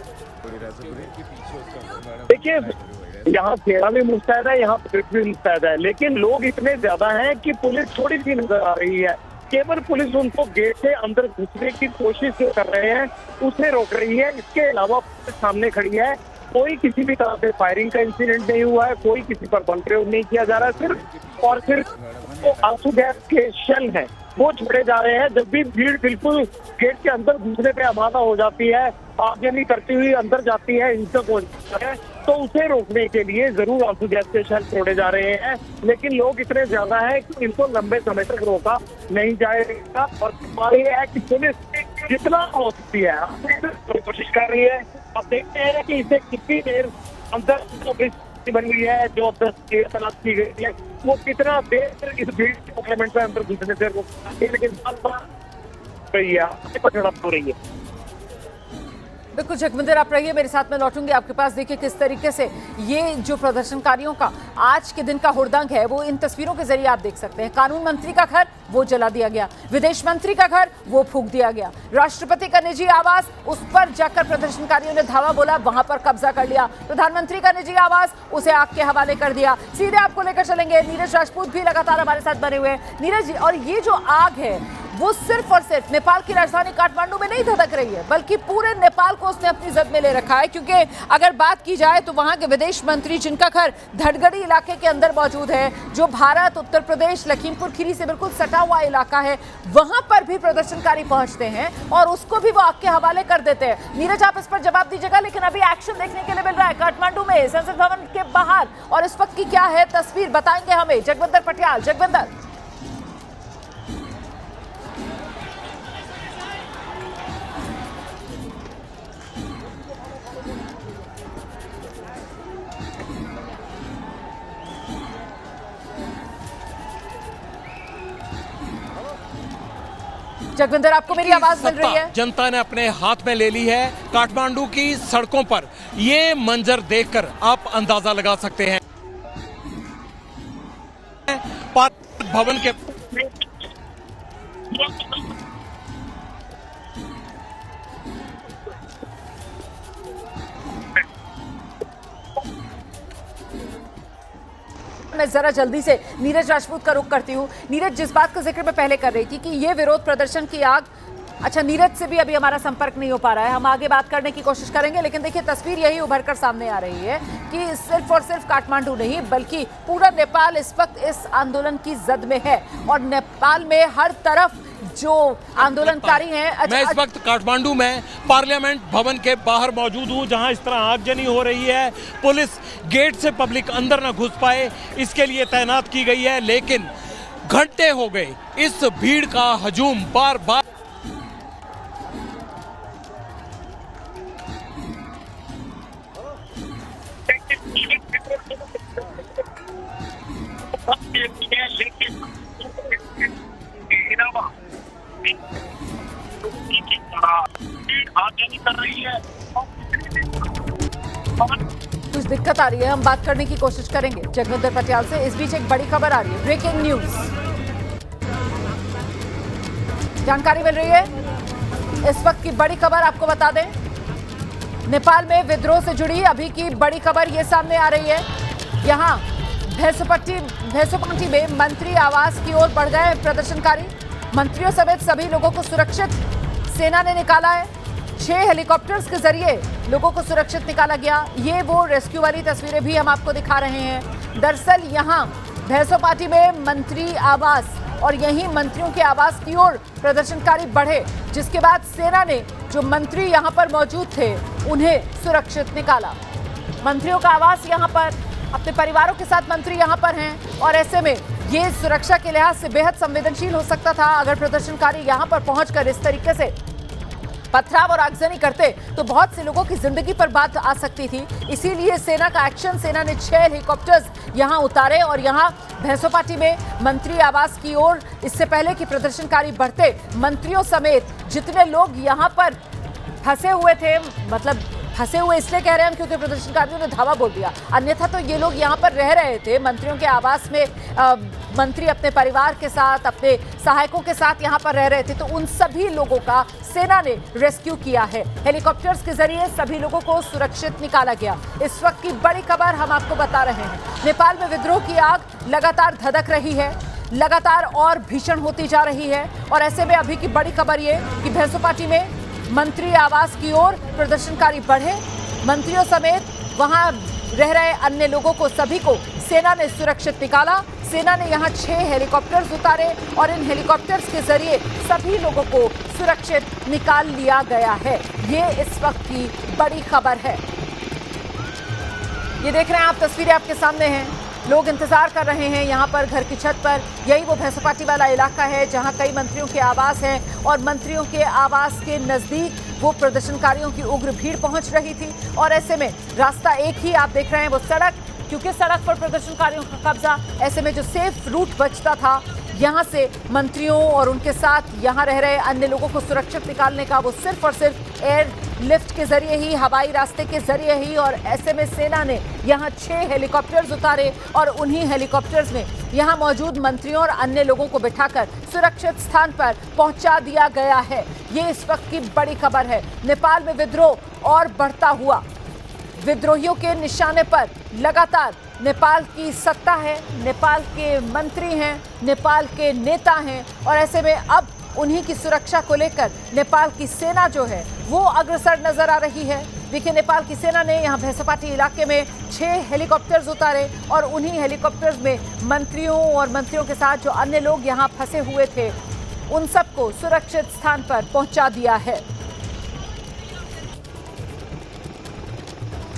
देखिए, यहाँ सेना भी मुस्तैद है, यहाँ पुलिस भी मुस्तैद है, लेकिन लोग इतने ज्यादा हैं कि पुलिस थोड़ी सी नजर आ रही है। केवल पुलिस उनको गेट से अंदर घुसने की कोशिश जो कर रहे हैं उसे रोक रही है। इसके अलावा पुलिस सामने खड़ी है, कोई किसी भी तरह से फायरिंग का इंसिडेंट नहीं हुआ है, कोई किसी पर बल प्रयोग नहीं किया जा रहा है। सिर्फ और सिर्फ वो आंसू गैस के शेल हैं वो छोड़े जा रहे हैं। जब भी भीड़ बिल्कुल गेट के अंदर घुसने पे आमादा हो जाती है, आगजनी करती हुई अंदर जाती है, हिंसक हो जाती है, तो उसे रोकने के लिए जरूर आंसू गैस के शेल छोड़े जा रहे हैं। लेकिन लोग इतने ज्यादा हैं कि इनको लंबे समय तक रोका नहीं जाएगा और हमारी है कि पुलिस जितना हो सकती है कोशिश कर रही है। अब देखते हैं कि इसे कितनी देर अंदर बन गई है, जो तलाश की गई है, वो कितना देर इस भीड़ पार्लियामेंट में अंदर घुसने से लेकिन झड़प हो रही है।
बिल्कुल जगविंदर, आप रहिए, मेरे साथ में लौटूंगी आपके पास। देखिए किस तरीके से ये जो प्रदर्शनकारियों का आज के दिन का हुड़दंग है वो इन तस्वीरों के जरिए आप देख सकते हैं। कानून मंत्री का घर वो जला दिया गया, विदेश मंत्री का घर वो फूंक दिया गया, राष्ट्रपति का निजी आवास उस पर जाकर प्रदर्शनकारियों ने धावा बोला, वहां पर कब्जा कर लिया, प्रधानमंत्री का निजी आवास उसे आग के हवाले कर दिया। सीधे आपको लेकर चलेंगे, नीरज राजपूत भी लगातार हमारे साथ बने हुए हैं। नीरज जी, और ये जो आग है वो सिर्फ और सिर्फ नेपाल की राजधानी काठमांडू में नहीं धधक रही है, बल्कि पूरे नेपाल को उसने अपनी जद में ले रखा है। क्योंकि अगर बात की जाए तो वहां के विदेश मंत्री जिनका घर धड़गड़ी इलाके के अंदर मौजूद है, जो भारत, उत्तर प्रदेश, लखीमपुर खीरी से बिल्कुल सटा हुआ इलाका है, वहां पर भी प्रदर्शनकारी पहुंचते हैं और उसको भी वो आग के हवाले कर देते हैं। नीरज, आप इस पर जवाब दीजिएगा, लेकिन अभी एक्शन देखने के लिए मिल रहा है काठमांडू में संसद भवन के बाहर, और इस वक्त की क्या है तस्वीर बताएंगे हमें जगविंदर पटियाल। जगविंदर, जगविंदर, आपको मेरी आवाज मिल रही है?
जनता ने अपने हाथ में ले ली है। काठमांडू की सड़कों पर ये मंजर देखकर आप अंदाजा लगा सकते हैं। पार्लियामेंट भवन के
मैं जरा जल्दी से नीरज राजपूत का रुख करती हूँ। नीरज, जिस बात का जिक्र मैं पहले कर रही थी कि ये विरोध प्रदर्शन की आग, अच्छा नीरज से भी अभी हमारा संपर्क नहीं हो पा रहा है, हम आगे बात करने की कोशिश करेंगे, लेकिन देखिए तस्वीर यही उभर कर सामने आ रही है कि सिर्फ और सिर्फ काठमांडू नहीं बल्कि पूरा नेपाल इस वक्त इस आंदोलन की जद में है और नेपाल में हर तरफ जो आंदोलनकारी हैं।
मैं इस वक्त काठमांडू में पार्लियामेंट भवन के बाहर मौजूद हूं, जहां इस तरह आगजनी हो रही है। पुलिस गेट से पब्लिक अंदर न घुस पाए इसके लिए तैनात की गई है, लेकिन घंटे हो गए इस भीड़ का हजूम बार बार
कर रही है।
कुछ दिक्कत आ रही है, हम बात करने की कोशिश करेंगे जगविंदर पटियाल से। इस बीच एक बड़ी खबर आ रही है, ब्रेकिंग न्यूज जानकारी मिल रही है। इस वक्त की बड़ी खबर आपको बता दें, नेपाल में विद्रोह से जुड़ी अभी की बड़ी खबर ये सामने आ रही है। यहाँ भेसोपाटी में मंत्री आवास की ओर बढ़ गए प्रदर्शनकारी, मंत्रियों समेत सभी लोगों को सुरक्षित सेना ने निकाला है। 6 हेलीकॉप्टर्स के जरिए लोगों को सुरक्षित निकाला गया। ये वो रेस्क्यू वाली तस्वीरें भी हम आपको दिखा रहे हैं। दरअसल यहाँ भेसोपाटी में मंत्री आवास और यहीं मंत्रियों के आवास की ओर प्रदर्शनकारी बढ़े, जिसके बाद सेना ने जो मंत्री यहाँ पर मौजूद थे उन्हें सुरक्षित निकाला। मंत्रियों का आवास यहाँ पर, अपने परिवारों के साथ मंत्री यहाँ पर हैं और ऐसे में ये सुरक्षा के लिहाज से बेहद संवेदनशील हो सकता था। अगर प्रदर्शनकारी यहाँ पर पहुंचकर इस तरीके से पथराव और आगजनी करते तो बहुत से लोगों की जिंदगी पर बात आ सकती थी। इसीलिए सेना का एक्शन, सेना ने 6 हेलीकॉप्टर्स यहां उतारे और यहां भेसोपाटी में मंत्री आवास की ओर इससे पहले कि प्रदर्शनकारी बढ़ते, मंत्रियों समेत जितने लोग यहां पर फंसे हुए थे, मतलब फंसे हुए इसलिए कह रहे हैं हम क्योंकि प्रदर्शनकारियों ने धावा बोल दिया, अन्यथा तो ये लोग यहाँ पर रह रहे थे मंत्रियों के आवास में। मंत्री अपने परिवार के साथ, अपने सहायकों के साथ यहाँ पर रह रहे थे, तो उन सभी लोगों का सेना ने रेस्क्यू किया है। हेलीकॉप्टर्स के जरिए सभी लोगों को सुरक्षित निकाला गया। इस वक्त की बड़ी खबर हम आपको बता रहे हैं, नेपाल में विद्रोह की आग लगातार धधक रही है, लगातार और भीषण होती जा रही है। और ऐसे में अभी की बड़ी खबर ये कि भेसोपाटी में मंत्री आवास की ओर प्रदर्शनकारी बढ़े, मंत्रियों समेत वहां रह रहे अन्य लोगों को, सभी को सेना ने सुरक्षित निकाला। सेना ने यहां 6 हेलीकॉप्टर्स उतारे और इन हेलीकॉप्टर्स के जरिए सभी लोगों को सुरक्षित निकाल लिया गया है। ये इस वक्त की बड़ी खबर है। ये देख रहे हैं आप, तस्वीरें आपके सामने हैं। लोग इंतजार कर रहे हैं यहाँ पर घर की छत पर। यही वो भैंसपाटी वाला इलाका है जहाँ कई मंत्रियों के आवास हैं और मंत्रियों के आवास के नजदीक वो प्रदर्शनकारियों की उग्र भीड़ पहुंच रही थी। और ऐसे में रास्ता एक ही आप देख रहे हैं, वो सड़क, क्योंकि सड़क पर प्रदर्शनकारियों का कब्जा। ऐसे में जो सेफ रूट बचता था यहाँ से मंत्रियों और उनके साथ यहाँ रह रहे अन्य लोगों को सुरक्षित निकालने का, वो सिर्फ और सिर्फ एयर लिफ्ट के जरिए ही, हवाई रास्ते के जरिए ही। और ऐसे में सेना ने यहाँ 6 हेलीकॉप्टर्स उतारे और उन्हीं हेलीकॉप्टर्स में यहाँ मौजूद मंत्रियों और अन्य लोगों को बिठाकर सुरक्षित स्थान पर पहुंचा दिया गया है। ये इस वक्त की बड़ी खबर है। नेपाल में विद्रोह और बढ़ता हुआ, विद्रोहियों के निशाने पर लगातार नेपाल की सत्ता है, नेपाल के मंत्री हैं, नेपाल के नेता हैं। और ऐसे में अब उन्हीं की सुरक्षा को लेकर नेपाल की सेना जो है वो अग्रसर नजर आ रही है। देखिए, नेपाल की सेना ने यहाँ भैंसपाटी इलाके में 6 हेलीकॉप्टर्स उतारे और उन्हीं हेलीकॉप्टर्स में मंत्रियों और मंत्रियों के साथ जो अन्य लोग यहाँ फंसे हुए थे उन सबको सुरक्षित स्थान पर पहुंचा दिया है।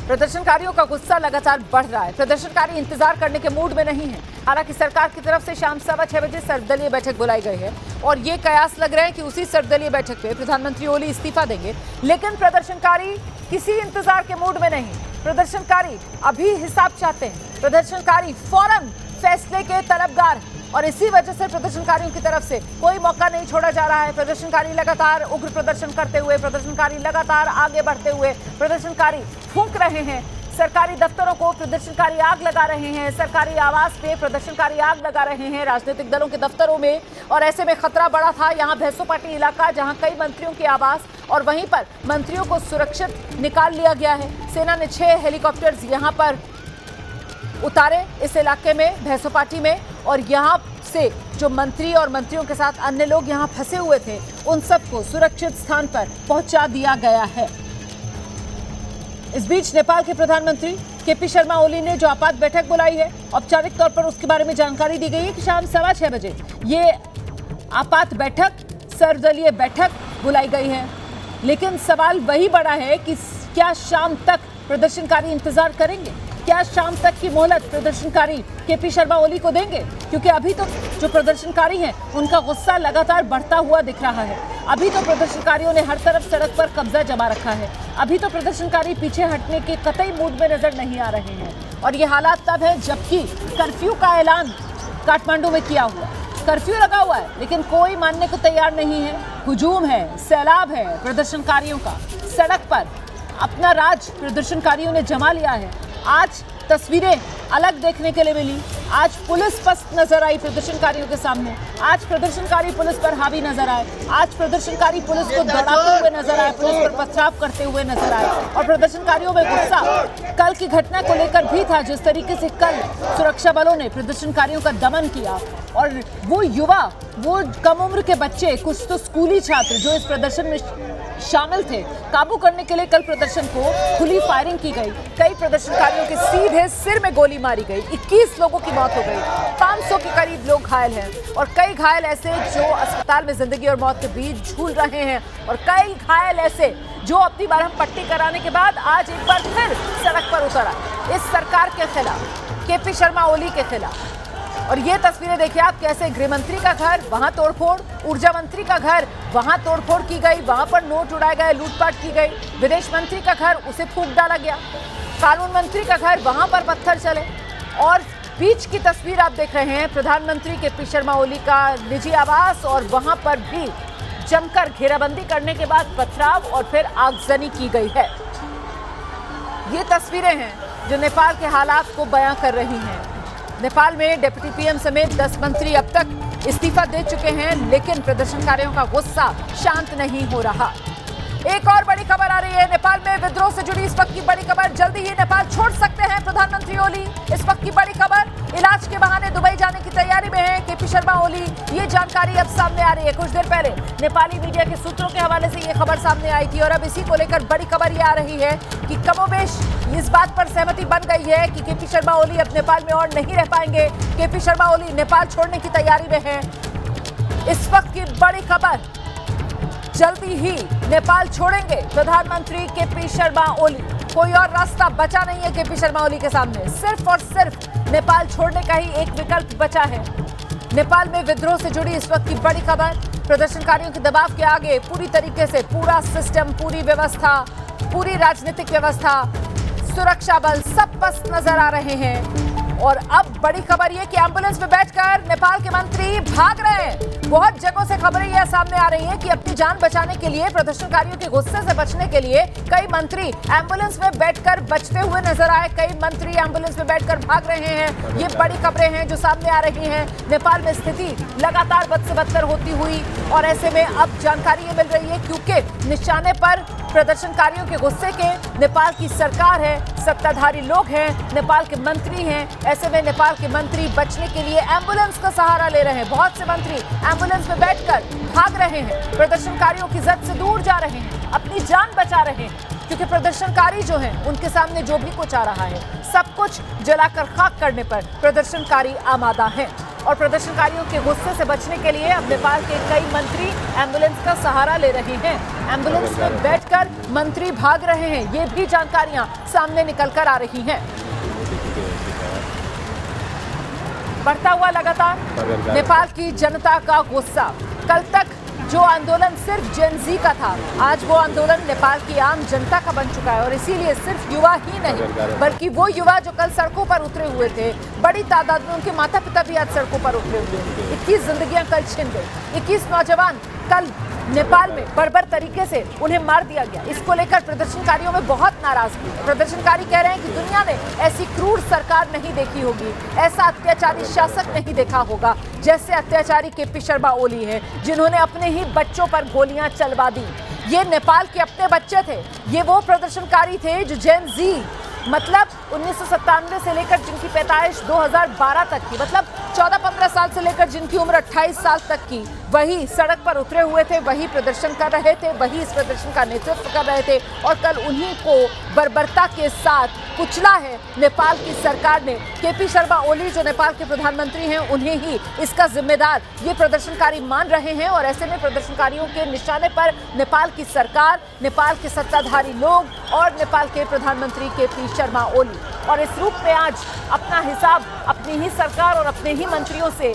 प्रदर्शनकारियों का गुस्सा लगातार बढ़ रहा है। प्रदर्शनकारी इंतजार करने के मूड में नहीं है। हालांकि सरकार की तरफ से शाम 6:15 बजे सर्वदलीय बैठक बुलाई गई है और ये कयास लग रहा है कि उसी सर्वदलीय बैठक पे प्रधानमंत्री ओली इस्तीफा देंगे। लेकिन प्रदर्शनकारी किसी इंतजार के मूड में नहीं। प्रदर्शनकारी अभी हिसाब चाहते हैं। प्रदर्शनकारी फौरन फैसले के तलबगार हैं और इसी वजह से प्रदर्शनकारियों की तरफ से कोई मौका नहीं छोड़ा जा रहा है। प्रदर्शनकारी लगातार उग्र प्रदर्शन करते हुए, प्रदर्शनकारी लगातार आगे बढ़ते हुए, प्रदर्शनकारी फूंक रहे हैं सरकारी दफ्तरों को, प्रदर्शनकारी आग लगा रहे हैं सरकारी आवास पे, प्रदर्शनकारी आग लगा रहे हैं राजनीतिक दलों के दफ्तरों में। और ऐसे में खतरा बढ़ा था यहाँ भैंसपाटी इलाका, जहाँ कई मंत्रियों के आवास और वहीं पर मंत्रियों को सुरक्षित निकाल लिया गया है। सेना ने 6 हेलीकॉप्टर्स यहाँ पर उतारे इस इलाके में, भैंसपाटी में। और यहाँ से जो मंत्री और मंत्रियों के साथ अन्य लोग यहाँ फंसे हुए थे उन सबको सुरक्षित स्थान पर पहुंचा दिया गया है। इस बीच नेपाल के प्रधानमंत्री केपी शर्मा ओली ने जो आपात बैठक बुलाई है, औपचारिक तौर पर उसके बारे में जानकारी दी गई है कि शाम 6:15 बजे ये आपात बैठक, सर्वदलीय बैठक बुलाई गई है। लेकिन सवाल वही बड़ा है कि क्या शाम तक प्रदर्शनकारी इंतजार करेंगे? क्या शाम तक की मोहलत प्रदर्शनकारी केपी शर्मा ओली को देंगे? क्योंकि अभी तो जो प्रदर्शनकारी हैं उनका गुस्सा लगातार बढ़ता हुआ दिख रहा है। अभी तो प्रदर्शनकारियों ने हर तरफ सड़क पर कब्जा जमा रखा है। अभी तो प्रदर्शनकारी पीछे हटने के कतई मूड में नजर नहीं आ रहे हैं। और ये हालात तब है जबकि कर्फ्यू का ऐलान काठमांडू में किया हुआ, कर्फ्यू लगा हुआ है, लेकिन कोई मानने को तैयार नहीं है। हुजूम है, सैलाब है प्रदर्शनकारियों का। सड़क पर अपना राज प्रदर्शनकारियों ने जमा लिया है। आज तस्वीरें अलग देखने के लिए मिली। आज पुलिस पस्त नजर आई प्रदर्शनकारियों के सामने। आज प्रदर्शनकारी पुलिस पर हावी नजर आए। आज प्रदर्शनकारी पुलिस को दौड़ाते हुए नजर आए, पुलिस पर पथराव करते हुए नजर आए। और प्रदर्शनकारियों में गुस्सा कल की घटना को लेकर भी था, जिस तरीके से कल सुरक्षा बलों ने प्रदर्शनकारियों का दमन किया। और वो युवा, वो कम उम्र के बच्चे, कुछ तो स्कूली छात्र जो इस प्रदर्शन में शामिल थे, काबू करने के लिए कल प्रदर्शन को खुली फायरिंग की गई। कई प्रदर्शनकारियों के सीधे सिर में गोली मारी गई। 21 लोगों की मौत हो गई। 500 के करीब लोग घायल हैं और कई घायल ऐसे जो अस्पताल में जिंदगी और मौत के बीच झूल रहे हैं और कई घायल ऐसे जो अपनी मरहम पट्टी कराने के बाद आज एक बार फिर सड़क पर उतरा इस सरकार के खिलाफ, केपी शर्मा ओली के खिलाफ। और ये तस्वीरें देखिए आप, कैसे गृह मंत्री का घर वहां तोड़फोड़, ऊर्जा मंत्री का घर वहां तोड़फोड़ की गई, वहां पर नोट उड़ाए गए, लूटपाट की गई। विदेश मंत्री का घर, उसे फूंक डाला गया। कानून मंत्री का घर, वहां पर पत्थर चले। और बीच की तस्वीर आप देख रहे हैं प्रधानमंत्री केपी शर्मा ओली का निजी आवास, और वहां पर भी जमकर घेराबंदी करने के बाद पथराव और फिर आगजनी की गई है। ये तस्वीरें हैं जो नेपाल के हालात को बयां कर रही हैं। नेपाल में डिप्टी पीएम समेत 10 मंत्री अब तक इस्तीफा दे चुके हैं, लेकिन प्रदर्शनकारियों का गुस्सा शांत नहीं हो रहा। एक और बड़ी खबर आ रही है नेपाल में विद्रोह से जुड़ी। इस वक्त की बड़ी खबर, जल्दी ही नेपाल छोड़ सकते हैं प्रधानमंत्री ओली। इस वक्त की बड़ी खबर, इलाज के बहाने दुबई जाने की तैयारी में है केपी शर्मा ओली। ये जानकारी अब सामने आ रही है। कुछ देर पहले नेपाली मीडिया के सूत्रों के हवाले से ये खबर सामने आई थी और अब इसी को लेकर बड़ी खबर ये आ रही है कि कमोबेश इस बात पर सहमति बन गई है कि केपी शर्मा ओली अब नेपाल में और नहीं रह पाएंगे। केपी शर्मा ओली नेपाल छोड़ने की तैयारी में है। इस वक्त की बड़ी खबर, जल्दी ही नेपाल छोड़ेंगे प्रधानमंत्री केपी शर्मा ओली। कोई और रास्ता बचा नहीं है केपी शर्मा ओली के सामने। सिर्फ और सिर्फ नेपाल छोड़ने का ही एक विकल्प बचा है। नेपाल में विद्रोह से जुड़ी इस वक्त की बड़ी खबर। प्रदर्शनकारियों के दबाव के आगे पूरी तरीके से पूरा सिस्टम, पूरी व्यवस्था, पूरी राजनीतिक व्यवस्था, सुरक्षा बल सब पस्त नजर आ रहे हैं। और अब बड़ी खबर ये कि एम्बुलेंस में बैठकर नेपाल के मंत्री भाग रहे हैं। बहुत जगहों से खबरें यह सामने आ रही हैं कि अपनी जान बचाने के लिए, प्रदर्शनकारियों के गुस्से से बचने के लिए कई मंत्री एम्बुलेंस में बैठकर बचते हुए नजर आए। कई मंत्री एम्बुलेंस में बैठकर भाग रहे हैं। ये बड़ी खबरें हैं जो सामने आ रही हैं। नेपाल में स्थिति लगातार बद से बदतर होती हुई और ऐसे में अब जानकारी ये मिल रही है क्योंकि निशाने पर प्रदर्शनकारियों के गुस्से के नेपाल की सरकार है, सत्ताधारी लोग हैं, नेपाल के मंत्री हैं। ऐसे में नेपाल के मंत्री बचने के लिए एम्बुलेंस का सहारा ले रहे हैं। बहुत से मंत्री एम्बुलेंस में बैठकर भाग रहे हैं, प्रदर्शनकारियों की जद से दूर जा रहे हैं, अपनी जान बचा रहे हैं क्योंकि प्रदर्शनकारी जो हैं उनके सामने जो भी कुछ आ रहा है सब कुछ जलाकर खाक करने पर प्रदर्शनकारी आमादा हैं। और प्रदर्शनकारियों के गुस्से से बचने के लिए अब नेपाल के कई मंत्री एम्बुलेंस का सहारा ले रहे हैं। एम्बुलेंस में बैठकर मंत्री भाग रहे हैं। ये भी जानकारियां सामने निकल कर आ रही हैं। बढ़ता हुआ लगातार नेपाल की जनता का गुस्सा। कल तक जो आंदोलन सिर्फ जेन ज़ी का था, आज वो आंदोलन नेपाल की आम जनता का बन चुका है। और इसीलिए सिर्फ युवा ही नहीं बल्कि वो युवा जो कल सड़कों पर उतरे हुए थे, बड़ी तादाद में उनके माता पिता भी आज सड़कों पर उतरे हुए थे। 21 जिंदगियां कल छिन गई। 21 नौजवान कल नेपाल में बर्बर तरीके से उन्हें मार दिया गया। इसको लेकर प्रदर्शनकारियों में बहुत नाराजगी है। प्रदर्शनकारी कह रहे हैं कि दुनिया ने ऐसी क्रूर सरकार नहीं देखी होगी, ऐसा अत्याचारी शासक नहीं देखा होगा जैसे अत्याचारी केपी शर्मा ओली है, जिन्होंने अपने ही बच्चों पर गोलियां चलवा दी। ये नेपाल के अपने बच्चे थे। ये वो प्रदर्शनकारी थे जो जेन ज़ी मतलब 1997 से लेकर जिनकी पैदाइश 2012 तक की, मतलब 14-15 साल से लेकर जिनकी उम्र 28 साल तक की, वही सड़क पर उतरे हुए थे, वही प्रदर्शन कर रहे थे, वही इस प्रदर्शन का नेतृत्व कर रहे थे। और कल उन्हीं को बर्बरता के साथ कुचला है नेपाल की सरकार ने। केपी शर्मा ओली जो नेपाल के प्रधानमंत्री हैं, उन्हें ही इसका जिम्मेदार ये प्रदर्शनकारी मान रहे हैं। और ऐसे में प्रदर्शनकारियों के निशाने पर नेपाल की सरकार, नेपाल के सत्ताधारी लोग और नेपाल के प्रधानमंत्री केपी शर्मा ओली। और इस रूप में आज अपना हिसाब अपनी ही सरकार और अपने ही मंत्रियों से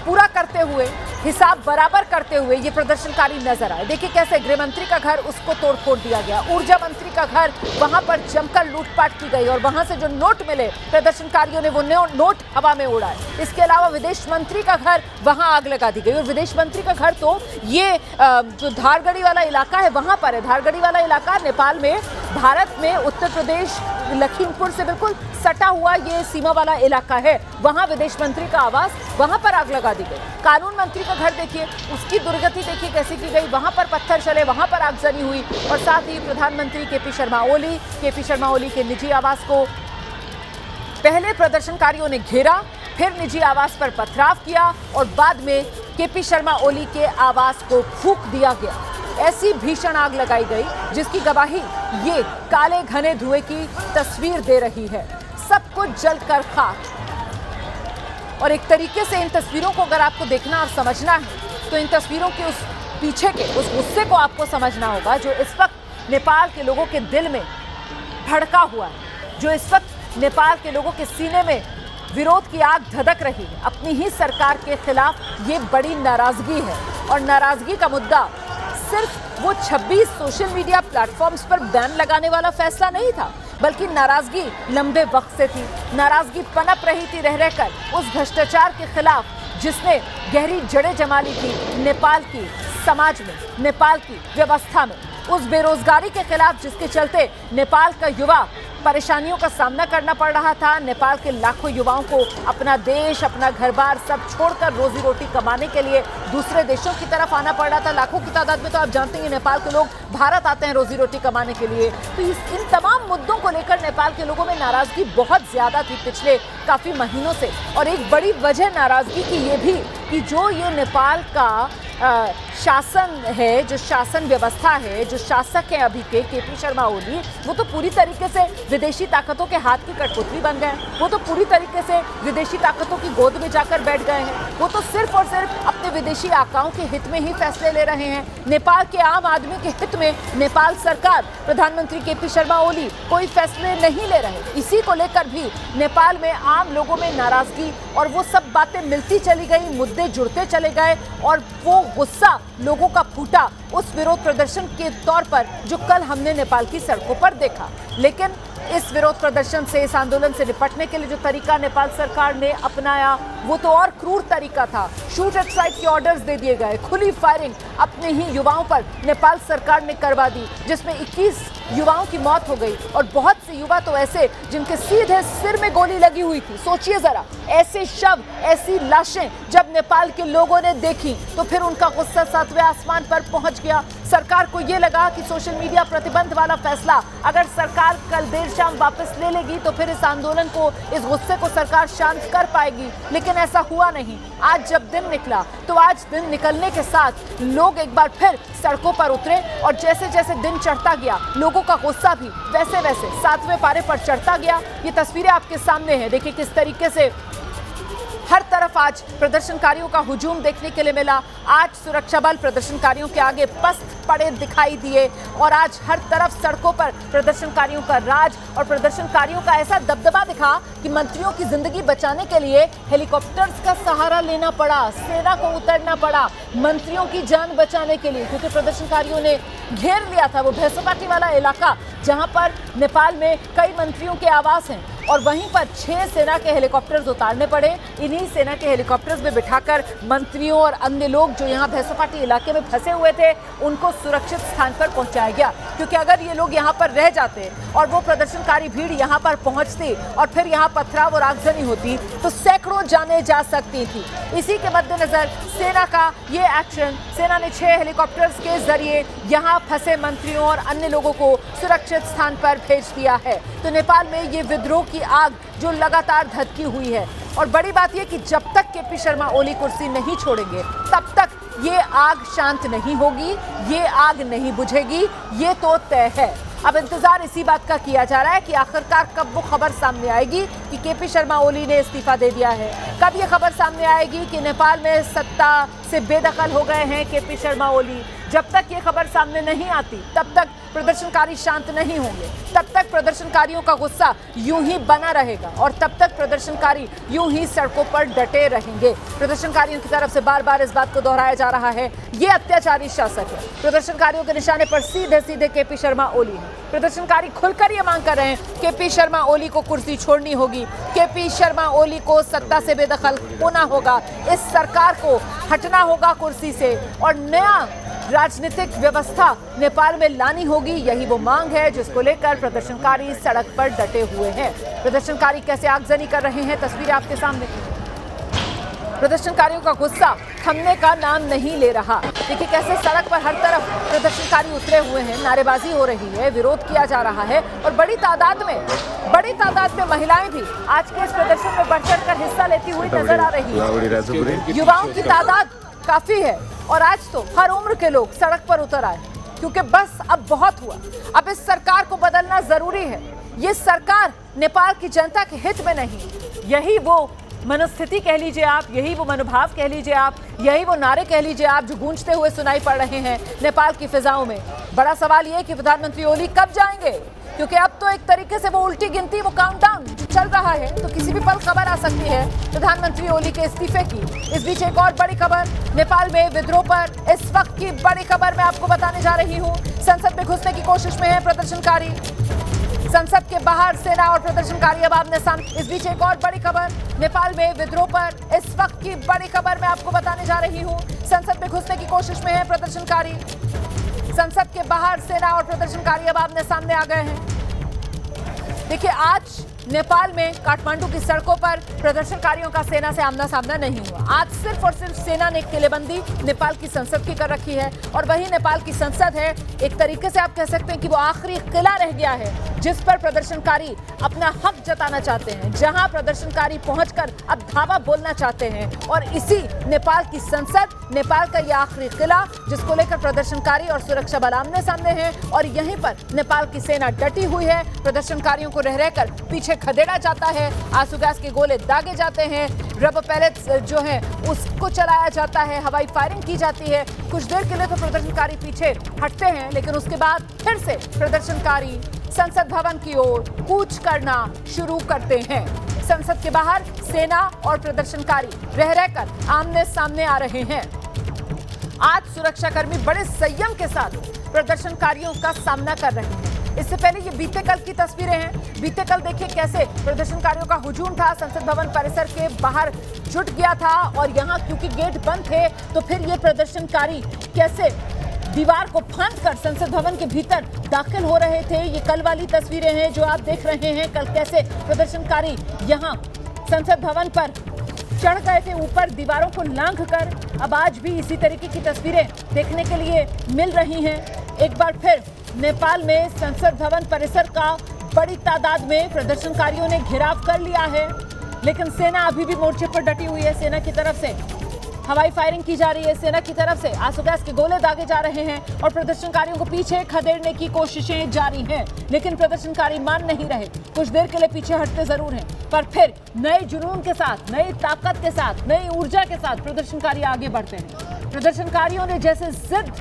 पूरा करते हुए, हिसाब बराबर करते हुए ये प्रदर्शनकारी नजर आए। देखिए कैसे गृह मंत्री का घर, उसको तोड़फोड़ दिया गया। ऊर्जा मंत्री का घर, वहां पर जमकर लूटपाट की गई और वहां से जो नोट मिले प्रदर्शनकारियों ने वो नोट हवा में उड़ाए। इसके अलावा विदेश मंत्री का घर, वहां आग लगा दी गई। और विदेश मंत्री का घर तो ये जो धारगढ़ी वाला इलाका है वहां पर है। धारगढ़ी वाला इलाका नेपाल में, भारत में उत्तर प्रदेश लखीमपुर से बिल्कुल सटा हुआ ये सीमा वाला इलाका है। वहां विदेश मंत्री का आवास, वहां पर आग लगा दी गई। कानून मंत्री का घर देखिए, उसकी दुर्गति देखिए कैसी की गई। वहां पर पत्थर चले, वहां पर आगजनी हुई। और साथ ही प्रधानमंत्री केपी शर्मा ओली के निजी आवास को पहले प्रदर्शनकारियों ने घेरा, फिर निजी आवास पर पथराव किया और बाद में केपी शर्मा ओली के आवास को फूंक दिया गया। ऐसी भीषण आग लगाई गई जिसकी गवाही ये काले घने धुएं की तस्वीर दे रही है। सब कुछ जलकर खाक। और एक तरीके से इन तस्वीरों को अगर आपको देखना और समझना है तो इन तस्वीरों के उस पीछे के उस गुस्से को आपको समझना होगा जो इस वक्त नेपाल के लोगों के दिल में भड़का हुआ है, जो इस वक्त नेपाल के लोगों के सीने में विरोध की आग धधक रही है। अपनी ही सरकार के खिलाफ ये बड़ी नाराजगी है। और नाराजगी का मुद्दा सिर्फ वो 26 सोशल मीडिया प्लेटफॉर्म्स पर बैन लगाने वाला फैसला नहीं था, बल्कि नाराजगी लंबे वक्त से थी। नाराजगी पनप रही थी रह रहकर उस भ्रष्टाचार के खिलाफ जिसने गहरी जड़ें जमा ली थी नेपाल की समाज में, नेपाल की व्यवस्था में। उस बेरोजगारी के खिलाफ जिसके चलते नेपाल का युवा परेशानियों का सामना करना पड़ रहा था। नेपाल के लाखों युवाओं को अपना देश, अपना घर-बार सब छोड़कर रोजी रोटी कमाने के लिए दूसरे देशों की तरफ आना पड़ रहा था। लाखों की तादाद में तो आप जानते हैं नेपाल के लोग भारत आते हैं रोजी रोटी कमाने के लिए। तो इन तमाम मुद्दों को लेकर नेपाल के लोगों में नाराजगी बहुत ज्यादा थी पिछले काफी महीनों से। और एक बड़ी वजह नाराजगी की ये भी कि जो ये नेपाल का शासन है, जो शासन व्यवस्था है, जो शासक है अभी के केपी शर्मा ओली, वो तो पूरी तरीके से विदेशी ताकतों के हाथ की कठपुतली बन गए हैं। वो तो पूरी तरीके से विदेशी ताकतों की गोद में जाकर बैठ गए हैं। वो तो सिर्फ और सिर्फ अपने विदेशी आकाओं के हित में ही फैसले ले रहे हैं। नेपाल के आम आदमी के हित में नेपाल सरकार, प्रधानमंत्री केपी शर्मा ओली कोई फैसले नहीं ले रहे। इसी को लेकर भी नेपाल में आम लोगों में नाराजगी और वो सब बातें मिलती चली गई, मुद्दे जुड़ते चले गए और वो गुस्सा लोगों का फूटा उस विरोध प्रदर्शन के तौर पर जो कल हमने नेपाल की सड़कों पर देखा। लेकिन इस विरोध प्रदर्शन से, इस आंदोलन से निपटने के लिए जो तरीका नेपाल सरकार ने अपनाया वो तो और क्रूर तरीका था। शूट एट साइट के ऑर्डर्स दे दिए गए, खुली फायरिंग अपने ही युवाओं पर नेपाल सरकार ने करवा दी, जिसमें 21 युवाओं की मौत हो गई और बहुत से युवा तो ऐसे जिनके सीधे सिर में गोली लगी हुई थी। सोचिए जरा, ऐसे शव, ऐसी लाशें जब नेपाल के लोगों ने देखी तो फिर उनका गुस्सा 7वें आसमान पर पहुंच गया। सरकार को ये लगा कि सोशल मीडिया प्रतिबंध वाला फैसला अगर सरकार कल देर शाम वापस ले लेगी तो फिर इस आंदोलन को, इस गुस्से को सरकार शांत कर पाएगी, लेकिन ऐसा हुआ नहीं। आज जब दिन निकला तो आज दिन निकलने के साथ लोग एक बार फिर सड़कों पर उतरे और जैसे जैसे दिन चढ़ता गया लोगों का गुस्सा भी वैसे वैसे 7वें पारे पर चढ़ता गया। ये तस्वीरें आपके सामने हैं, देखिए किस तरीके से हर तरफ आज प्रदर्शनकारियों का हुजूम देखने के लिए मिला। आज सुरक्षा बल प्रदर्शनकारियों के आगे पस्त पड़े दिखाई दिए और आज हर तरफ सड़कों पर प्रदर्शनकारियों का राज और प्रदर्शनकारियों का ऐसा दबदबा दिखा कि मंत्रियों की जिंदगी बचाने के लिए हेलीकॉप्टर्स का सहारा लेना पड़ा, सेना को उतरना पड़ा मंत्रियों की जान बचाने के लिए, क्योंकि प्रदर्शनकारियों ने घेर लिया था वो भैंसोपाटी वाला इलाका जहां पर नेपाल में कई मंत्रियों के आवास हैं और वहीं पर 6 सेना के हेलीकॉप्टर्स उतारने पड़े। इन्हीं सेना के हेलीकॉप्टर्स में बिठाकर मंत्रियों और अन्य लोग जो यहाँ भैंसोपाटी इलाके में फंसे हुए थे उनको सुरक्षित स्थान पर पहुंचाया गया, क्योंकि अगर ये लोग यहाँ पर रह जाते और वो प्रदर्शनकारी भीड़ यहाँ पर पहुंचती और फिर यहाँ पथराव और आगजनी होती तो सैकड़ों जाने जा सकती थी। इसी के मद्देनजर सेना का ये एक्शन, सेना ने 6 हेलीकॉप्टर्स के जरिए यहाँ फंसे मंत्रियों और अन्य लोगों को सुरक्षित स्थान पर भेज दिया है। तो नेपाल में ये विद्रोह की आग जो लगातार धधकी हुई है और बड़ी बात यह कि जब तक केपी शर्मा ओली कुर्सी नहीं छोड़ेंगे तब तक ये आग शांत नहीं होगी, ये आग नहीं बुझेगी, ये तो तय है। अब इंतजार इसी बात का किया जा रहा है कि आखिरकार कब वो खबर सामने आएगी कि केपी शर्मा ओली ने इस्तीफा दे दिया है, कब ये खबर सामने आएगी कि नेपाल में सत्ता से बेदखल हो गए हैं केपी शर्मा ओली। जब तक ये खबर सामने नहीं आती तब तक प्रदर्शनकारी शांत नहीं होंगे, तब तक प्रदर्शनकारियों का गुस्सा यूं ही बना रहेगा और तब तक प्रदर्शनकारी यूं ही सड़कों पर डटे रहेंगे। प्रदर्शनकारियों की तरफ से बार बार इस बात को दोहराया जा रहा है, ये अत्याचारी शासक है। प्रदर्शनकारियों के निशाने पर सीधे सीधे केपी शर्मा ओली है। प्रदर्शनकारी खुलकर ये मांग कर रहे हैं केपी शर्मा ओली को कुर्सी छोड़नी होगी, केपी शर्मा ओली को सत्ता से बेदखल होना होगा, इस सरकार को हटना होगा कुर्सी से और नया राजनीतिक व्यवस्था नेपाल में लानी होगी। यही वो मांग है जिसको लेकर प्रदर्शनकारी सड़क पर डटे हुए हैं। प्रदर्शनकारी कैसे आगजनी कर रहे हैं, तस्वीरें आपके सामने। प्रदर्शनकारियों का गुस्सा थमने का नाम नहीं ले रहा। देखिए कैसे सड़क पर हर तरफ प्रदर्शनकारी उतरे हुए हैं, नारेबाजी हो रही है, विरोध किया जा रहा है और बड़ी तादाद में महिलाएं भी आज के इस प्रदर्शन में बढ़ चढ़ कर हिस्सा लेती हुई नजर आ रही है। युवाओं की तादाद काफी है और आज तो हर उम्र के लोग सड़क पर उतर आए क्योंकि बस अब बहुत हुआ। अब इस सरकार को बदलना जरूरी है। ये सरकार नेपाल की जनता के हित में नहीं। यही वो मनस्थिति कह लीजिए आप, यही वो मनोभाव कह लीजिए आप, यही वो नारे कह लीजिए आप जो गूंजते हुए सुनाई पड़ रहे हैं नेपाल की फिजाओं में। बड़ा सवाल ये कि प्रधानमंत्री ओली कब जाएंगे, क्योंकि अब तो एक तरीके से वो उल्टी गिनती, वो काउंटडाउन चल रहा है, तो किसी भी पल खबर आ सकती है प्रधानमंत्री ओली के इस्तीफे की। इस बीच एक और बड़ी खबर नेपाल में विद्रोह पर इस वक्त की बड़ी खबर मैं आपको बताने जा रही हूँ। संसद में घुसने की कोशिश में है प्रदर्शनकारी, संसद के बाहर सेना और प्रदर्शनकारी अब आमने सामने। इस बीच एक और बड़ी खबर नेपाल में विद्रोह पर इस वक्त की बड़ी खबर मैं आपको बताने जा रही हूँ। संसद में घुसने की कोशिश में है प्रदर्शनकारी, संसद के बाहर सेना और प्रदर्शनकारी अब आमने सामने आ गए हैं। देखिए आज नेपाल में काठमांडू की सड़कों पर प्रदर्शनकारियों का सेना से आमना सामना नहीं हुआ। आज सिर्फ और सिर्फ सेना ने किलेबंदी नेपाल की संसद की कर रखी है और वही नेपाल की संसद है, एक तरीके से आप कह सकते हैं कि वो आखिरी किला रह गया है जिस पर प्रदर्शनकारी अपना हक जताना चाहते हैं, जहां प्रदर्शनकारी पहुंचकर अब धावा बोलना चाहते हैं। और इसी नेपाल की संसद, नेपाल का ये आखिरी किला जिसको लेकर प्रदर्शनकारी और सुरक्षा बल आमने सामने हैं और यहीं पर नेपाल की सेना डटी हुई है। प्रदर्शनकारियों को रह रहकर पीछे खदेड़ा जाता है, आंसू गैस के गोले दागे जाते हैं, रबर पैलेट्स जो है उसको चलाया जाता है, हवाई फायरिंग की जाती है। कुछ देर के लिए तो प्रदर्शनकारी पीछे हटते हैं, लेकिन उसके बाद फिर से प्रदर्शनकारी संसद भवन की ओर कूच करना शुरू करते हैं। संसद के बाहर सेना और प्रदर्शनकारी रह रहकर आमने सामने आ रहे हैं। आज सुरक्षाकर्मी बड़े संयम के साथ प्रदर्शनकारियों का सामना कर रहे हैं। इससे पहले ये बीते कल की तस्वीरें हैं। बीते कल देखिए कैसे प्रदर्शनकारियों का हुजूम था, संसद भवन परिसर के बाहर जुट गया था और यहाँ क्योंकि गेट बंद थे तो फिर ये प्रदर्शनकारी कैसे दीवार को फांदकर संसद भवन के भीतर दाखिल हो रहे थे। ये कल वाली तस्वीरें हैं जो आप देख रहे हैं। कल कैसे प्रदर्शनकारी यहाँ संसद भवन पर चढ़ गए थे ऊपर दीवारों को लांघकर। अब आज भी इसी तरीके की तस्वीरें देखने के लिए मिल रही हैं। एक बार फिर नेपाल में संसद भवन परिसर का बड़ी तादाद में प्रदर्शनकारियों ने घेराव कर लिया है, लेकिन सेना अभी भी मोर्चे पर डटी हुई है। सेना की तरफ से हवाई फायरिंग की जा रही है, सेना की तरफ से आंसू गैस के गोले दागे जा रहे हैं और प्रदर्शनकारियों को पीछे खदेड़ने की कोशिशें जारी हैं। लेकिन प्रदर्शनकारी मान नहीं रहे, कुछ देर के लिए पीछे हटते जरूर हैं, पर फिर नए जुनून के साथ, नई ताकत के साथ, नई ऊर्जा के साथ प्रदर्शनकारी आगे बढ़ते हैं। प्रदर्शनकारियों ने जैसे जिद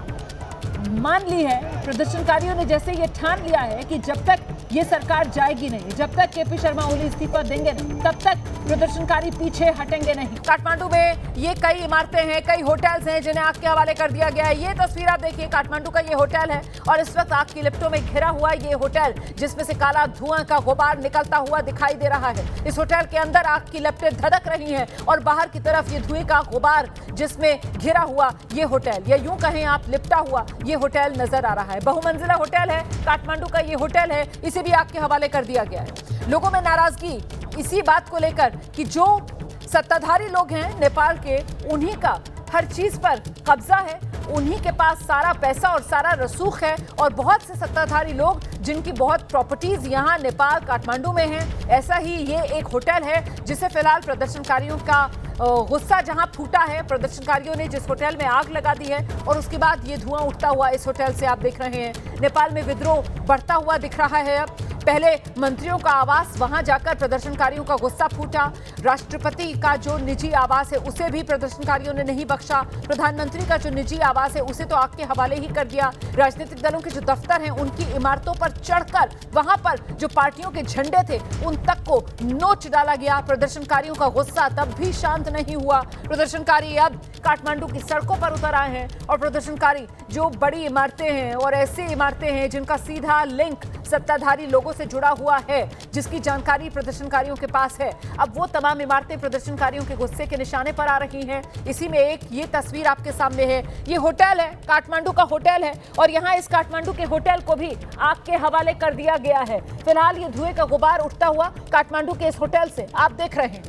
मान ली है, प्रदर्शनकारियों ने जैसे ये ठान लिया है कि जब तक ये सरकार जाएगी नहीं, जब तक केपी शर्मा ओली इस्तीफा देंगे नहीं, तब तक प्रदर्शनकारी पीछे हटेंगे नहीं। काठमांडू में ये कई इमारतें हैं, कई होटल्स हैं जिन्हें आग के हवाले कर दिया गया है। ये तस्वीर आप देखिए, काठमांडू का ये होटल है और इस वक्त आग की लिपटों में घिरा हुआ ये होटल, जिसमें से काला धुआं का गुबार निकलता हुआ दिखाई दे रहा है। इस होटल के अंदर आग की लपटें धड़क रही हैं और बाहर की तरफ ये धुएं का गुबार जिसमें घिरा हुआ ये होटल, या यूं कहें आप लिपटा हुआ ये होटल नजर आ रहा है। बहुमंजिला होटल है, काठमांडू का ये होटल है, इसे भी आग के हवाले कर दिया गया है। लोगों में नाराजगी इसी बात को लेकर कि जो सत्ताधारी लोग हैं नेपाल के, उन्हीं का हर चीज पर कब्जा है, उन्हीं के पास सारा पैसा और सारा रसूख है और बहुत से सत्ताधारी लोग जिनकी बहुत प्रॉपर्टीज यहाँ नेपाल काठमांडू में हैं। ऐसा ही ये एक होटल है जिसे फिलहाल प्रदर्शनकारियों का गुस्सा जहां फूटा है, प्रदर्शनकारियों ने जिस होटल में आग लगा दी है और उसके बाद ये धुआं उठता हुआ इस होटल से आप देख रहे हैं। नेपाल में विद्रोह बढ़ता हुआ दिख रहा है। अब पहले मंत्रियों का आवास, वहां जाकर प्रदर्शनकारियों का गुस्सा फूटा। राष्ट्रपति का जो निजी आवास है उसे भी प्रदर्शनकारियों ने नहीं बख्शा। प्रधानमंत्री का जो निजी आवास है उसे तो आग के हवाले ही कर दिया। राजनीतिक दलों के जो दफ्तर हैं उनकी इमारतों पर चढ़कर वहां पर जो पार्टियों के झंडे थे उन तक को नोच डाला गया। प्रदर्शनकारियों का गुस्सा तब भी शांत नहीं हुआ। प्रदर्शनकारी अब काठमांडू की सड़कों पर उतर आए हैं और प्रदर्शनकारी जो बड़ी इमारतें हैं और ऐसी इमारतें हैं जिनका सीधा लिंक सत्ताधारी लोगों से जुड़ा हुआ है, जिसकी जानकारी प्रदर्शनकारियों के पास है, अब वो तमाम इमारतें प्रदर्शनकारियों के गुस्से के निशाने पर आ रही हैं। इसी में एक ये तस्वीर आपके सामने है। ये होटल है, काठमांडू का होटल है और यहाँ इस काठमांडू के होटल को भी आग के हवाले कर दिया गया है। फिलहाल ये धुएं का गुबार उठता हुआ काठमांडू के इस होटल से आप देख रहे हैं।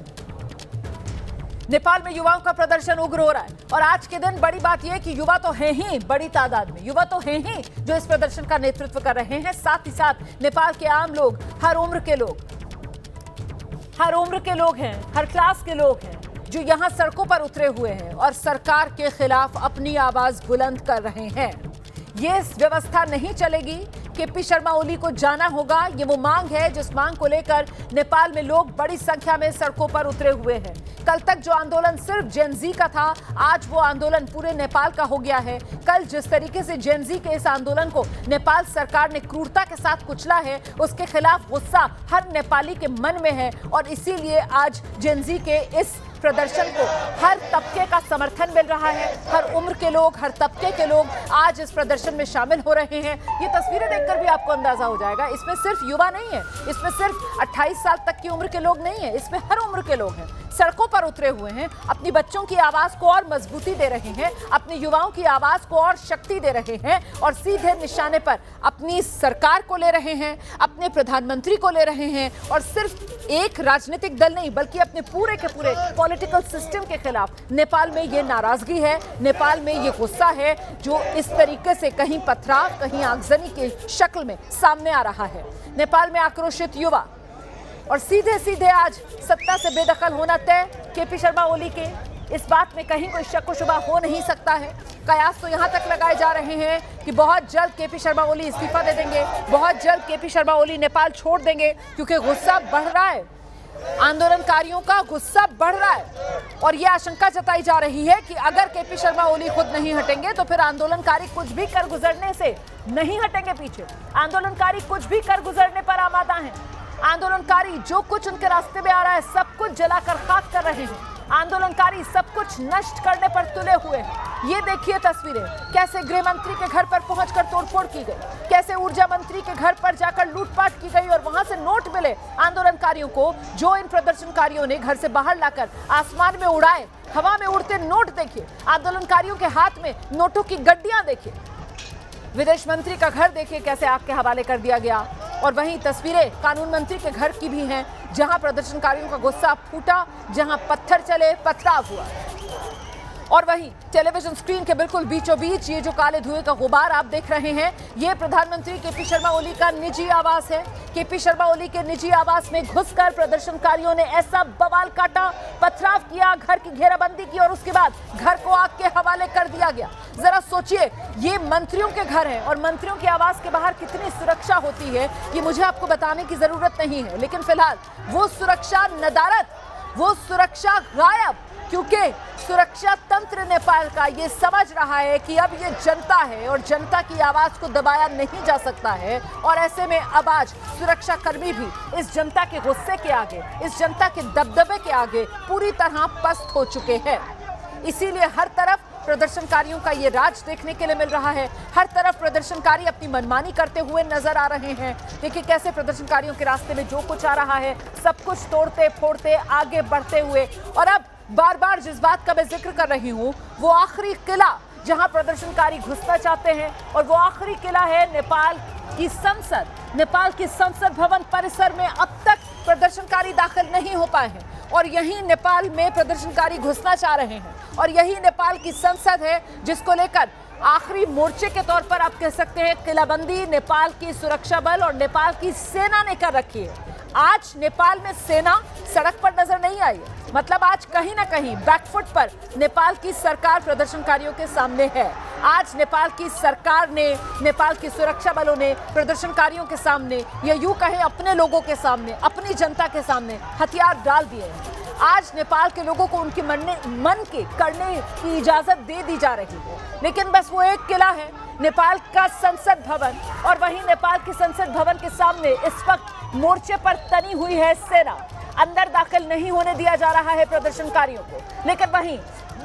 नेपाल में युवाओं का प्रदर्शन उग्र हो रहा है और आज के दिन बड़ी बात यह कि युवा तो हैं ही बड़ी तादाद में, युवा तो हैं ही जो इस प्रदर्शन का नेतृत्व कर रहे हैं। साथ ही साथ नेपाल के आम लोग, हर उम्र के लोग हैं, हर क्लास के लोग हैं जो यहाँ सड़कों पर उतरे हुए हैं और सरकार के खिलाफ अपनी आवाज बुलंद कर रहे हैं। ये व्यवस्था नहीं चलेगी, केपी शर्मा ओली को जाना होगा, ये वो मांग है जिस मांग को लेकर नेपाल में लोग बड़ी संख्या में सड़कों पर उतरे हुए हैं। कल तक जो आंदोलन सिर्फ जेनजी का था, आज वो आंदोलन पूरे नेपाल का हो गया है। कल जिस तरीके से जेनजी के इस आंदोलन को नेपाल सरकार ने क्रूरता के साथ कुचला है, उसके खिलाफ गुस्सा हर नेपाली के मन में है और इसीलिए आज जेनजी के इस प्रदर्शन को हर तबके का समर्थन मिल रहा है। हर उम्र के लोग, हर तबके के लोग आज इस प्रदर्शन में शामिल हो रहे हैं। ये तस्वीरें देखकर भी आपको अंदाजा हो जाएगा, इसमें सिर्फ युवा नहीं है, इसमें सिर्फ 28 साल तक की उम्र के लोग नहीं है, इसमें हर उम्र के लोग हैं। सड़कों पर उतरे हुए हैं, अपनी बच्चों की आवाज को और मजबूती दे रहे हैं, अपनी युवाओं की आवाज को और शक्ति दे रहे हैं और सीधे निशाने पर अपनी सरकार को ले रहे हैं, अपने प्रधानमंत्री को ले रहे हैं और सिर्फ एक राजनीतिक दल नहीं बल्कि अपने पूरे के पूरे पॉलिटिकल सिस्टम के खिलाफ नेपाल में ये नाराजगी है, नेपाल में ये गुस्सा है जो इस तरीके से कहीं पथराव कहीं आगजनी की शक्ल में सामने आ रहा है। नेपाल में आक्रोशित युवा और सीधे सीधे आज सत्ता से बेदखल होना तय केपी शर्मा ओली के, इस बात में कहीं कोई शक व शुबा हो नहीं सकता है। कयास तो यहां तक लगाए जा रहे हैं कि बहुत जल्द केपी शर्मा ओली इस्तीफा दे देंगे, बहुत जल्द केपी शर्मा ओली नेपाल छोड़ देंगे क्योंकि गुस्सा बढ़ रहा है, आंदोलनकारियों का गुस्सा बढ़ रहा है और यह आशंका जताई जा रही है कि अगर केपी शर्मा ओली खुद नहीं हटेंगे तो फिर आंदोलनकारी कुछ भी कर गुजरने से नहीं हटेंगे पीछे। आंदोलनकारी कुछ भी कर गुजरने पर आमादा हैं। आंदोलनकारी जो कुछ उनके रास्ते में आ रहा है सब कुछ जलाकर खाक कर रहे हैं। आंदोलनकारी सब कुछ नष्ट करने पर तुले हुए हैं। ये देखिए तस्वीरें, कैसे गृह मंत्री के घर पर पहुंचकर तोड़फोड़ की गई, कैसे ऊर्जा मंत्री के घर पर जाकर लूटपाट की गई और वहां से नोट मिले आंदोलनकारियों को, जो इन प्रदर्शनकारियों ने घर से बाहर लाकर आसमान में उड़ाए। हवा में उड़ते नोट देखिए, आंदोलनकारियों के हाथ में नोटों की गड्डियां देखिए, विदेश मंत्री का घर देखिए कैसे आग के हवाले कर दिया गया और वहीं तस्वीरें कानून मंत्री के घर की भी हैं जहां प्रदर्शनकारियों का गुस्सा फूटा, जहां पत्थर चले, पथराव हुआ। और वहीं टेलीविजन स्क्रीन के बिल्कुल बीचों बीच ये जो काले धुएं का गुबार आप देख रहे हैं, ये प्रधानमंत्री केपी शर्मा ओली का निजी आवास है। केपी शर्मा ओली के निजी आवास में घुसकर प्रदर्शनकारियों ने ऐसा बवाल काटा, पथराव किया, घर की घेराबंदी की और उसके बाद घर को आग के हवाले कर दिया गया। जरा सोचिए, ये मंत्रियों के घर है और मंत्रियों के आवास के बाहर कितनी सुरक्षा होती है ये मुझे आपको बताने की जरूरत नहीं है, लेकिन फिलहाल वो सुरक्षा नदारद, वो सुरक्षा गायब, क्योंकि सुरक्षा तंत्र नेपाल का ये समझ रहा है कि अब ये जनता है और जनता की आवाज को दबाया नहीं जा सकता है और ऐसे में अब आज सुरक्षा कर्मी भी इस जनता के गुस्से के आगे, इस जनता के दबदबे के आगे पूरी तरह पस्त हो चुके हैं। इसीलिए हर तरफ प्रदर्शनकारियों का ये राज देखने के लिए मिल रहा है। हर तरफ प्रदर्शनकारी अपनी मनमानी करते हुए नजर आ रहे हैं। देखिए कैसे प्रदर्शनकारियों के रास्ते में जो कुछ आ रहा है सब कुछ तोड़ते फोड़ते आगे बढ़ते हुए। और अब बार बार जिस बात का मैं जिक्र कर रही हूँ वो आखिरी किला जहां प्रदर्शनकारी घुसना चाहते हैं और वो आखिरी किला है नेपाल की संसद। नेपाल की संसद भवन परिसर में अब तक प्रदर्शनकारी दाखिल नहीं हो पाए हैं और यही नेपाल में प्रदर्शनकारी घुसना चाह रहे हैं और यही नेपाल की संसद है जिसको लेकर आखिरी मोर्चे के तौर पर आप कह सकते हैं किलाबंदी नेपाल की सुरक्षा बल और नेपाल की सेना ने कर रखी है। आज नेपाल में सेना सड़क पर नजर नहीं आई है, मतलब आज कहीं ना कहीं बैकफुट पर नेपाल की सरकार प्रदर्शनकारियों के सामने है। आज नेपाल की सरकार ने, नेपाल की सुरक्षा बलों ने प्रदर्शनकारियों के सामने या यूं कहें अपने लोगों के सामने, अपनी जनता के सामने हथियार डाल दिए हैं। आज नेपाल के लोगों को उनके मन के करने की इजाजत दे दी जा रही है, लेकिन बस वो एक किला है नेपाल का संसद भवन और वहीं नेपाल की संसद भवन के सामने इस वक्त मोर्चे पर तनी हुई है सेना। अंदर दाखिल नहीं होने दिया जा रहा है प्रदर्शनकारियों को, लेकिन वहीं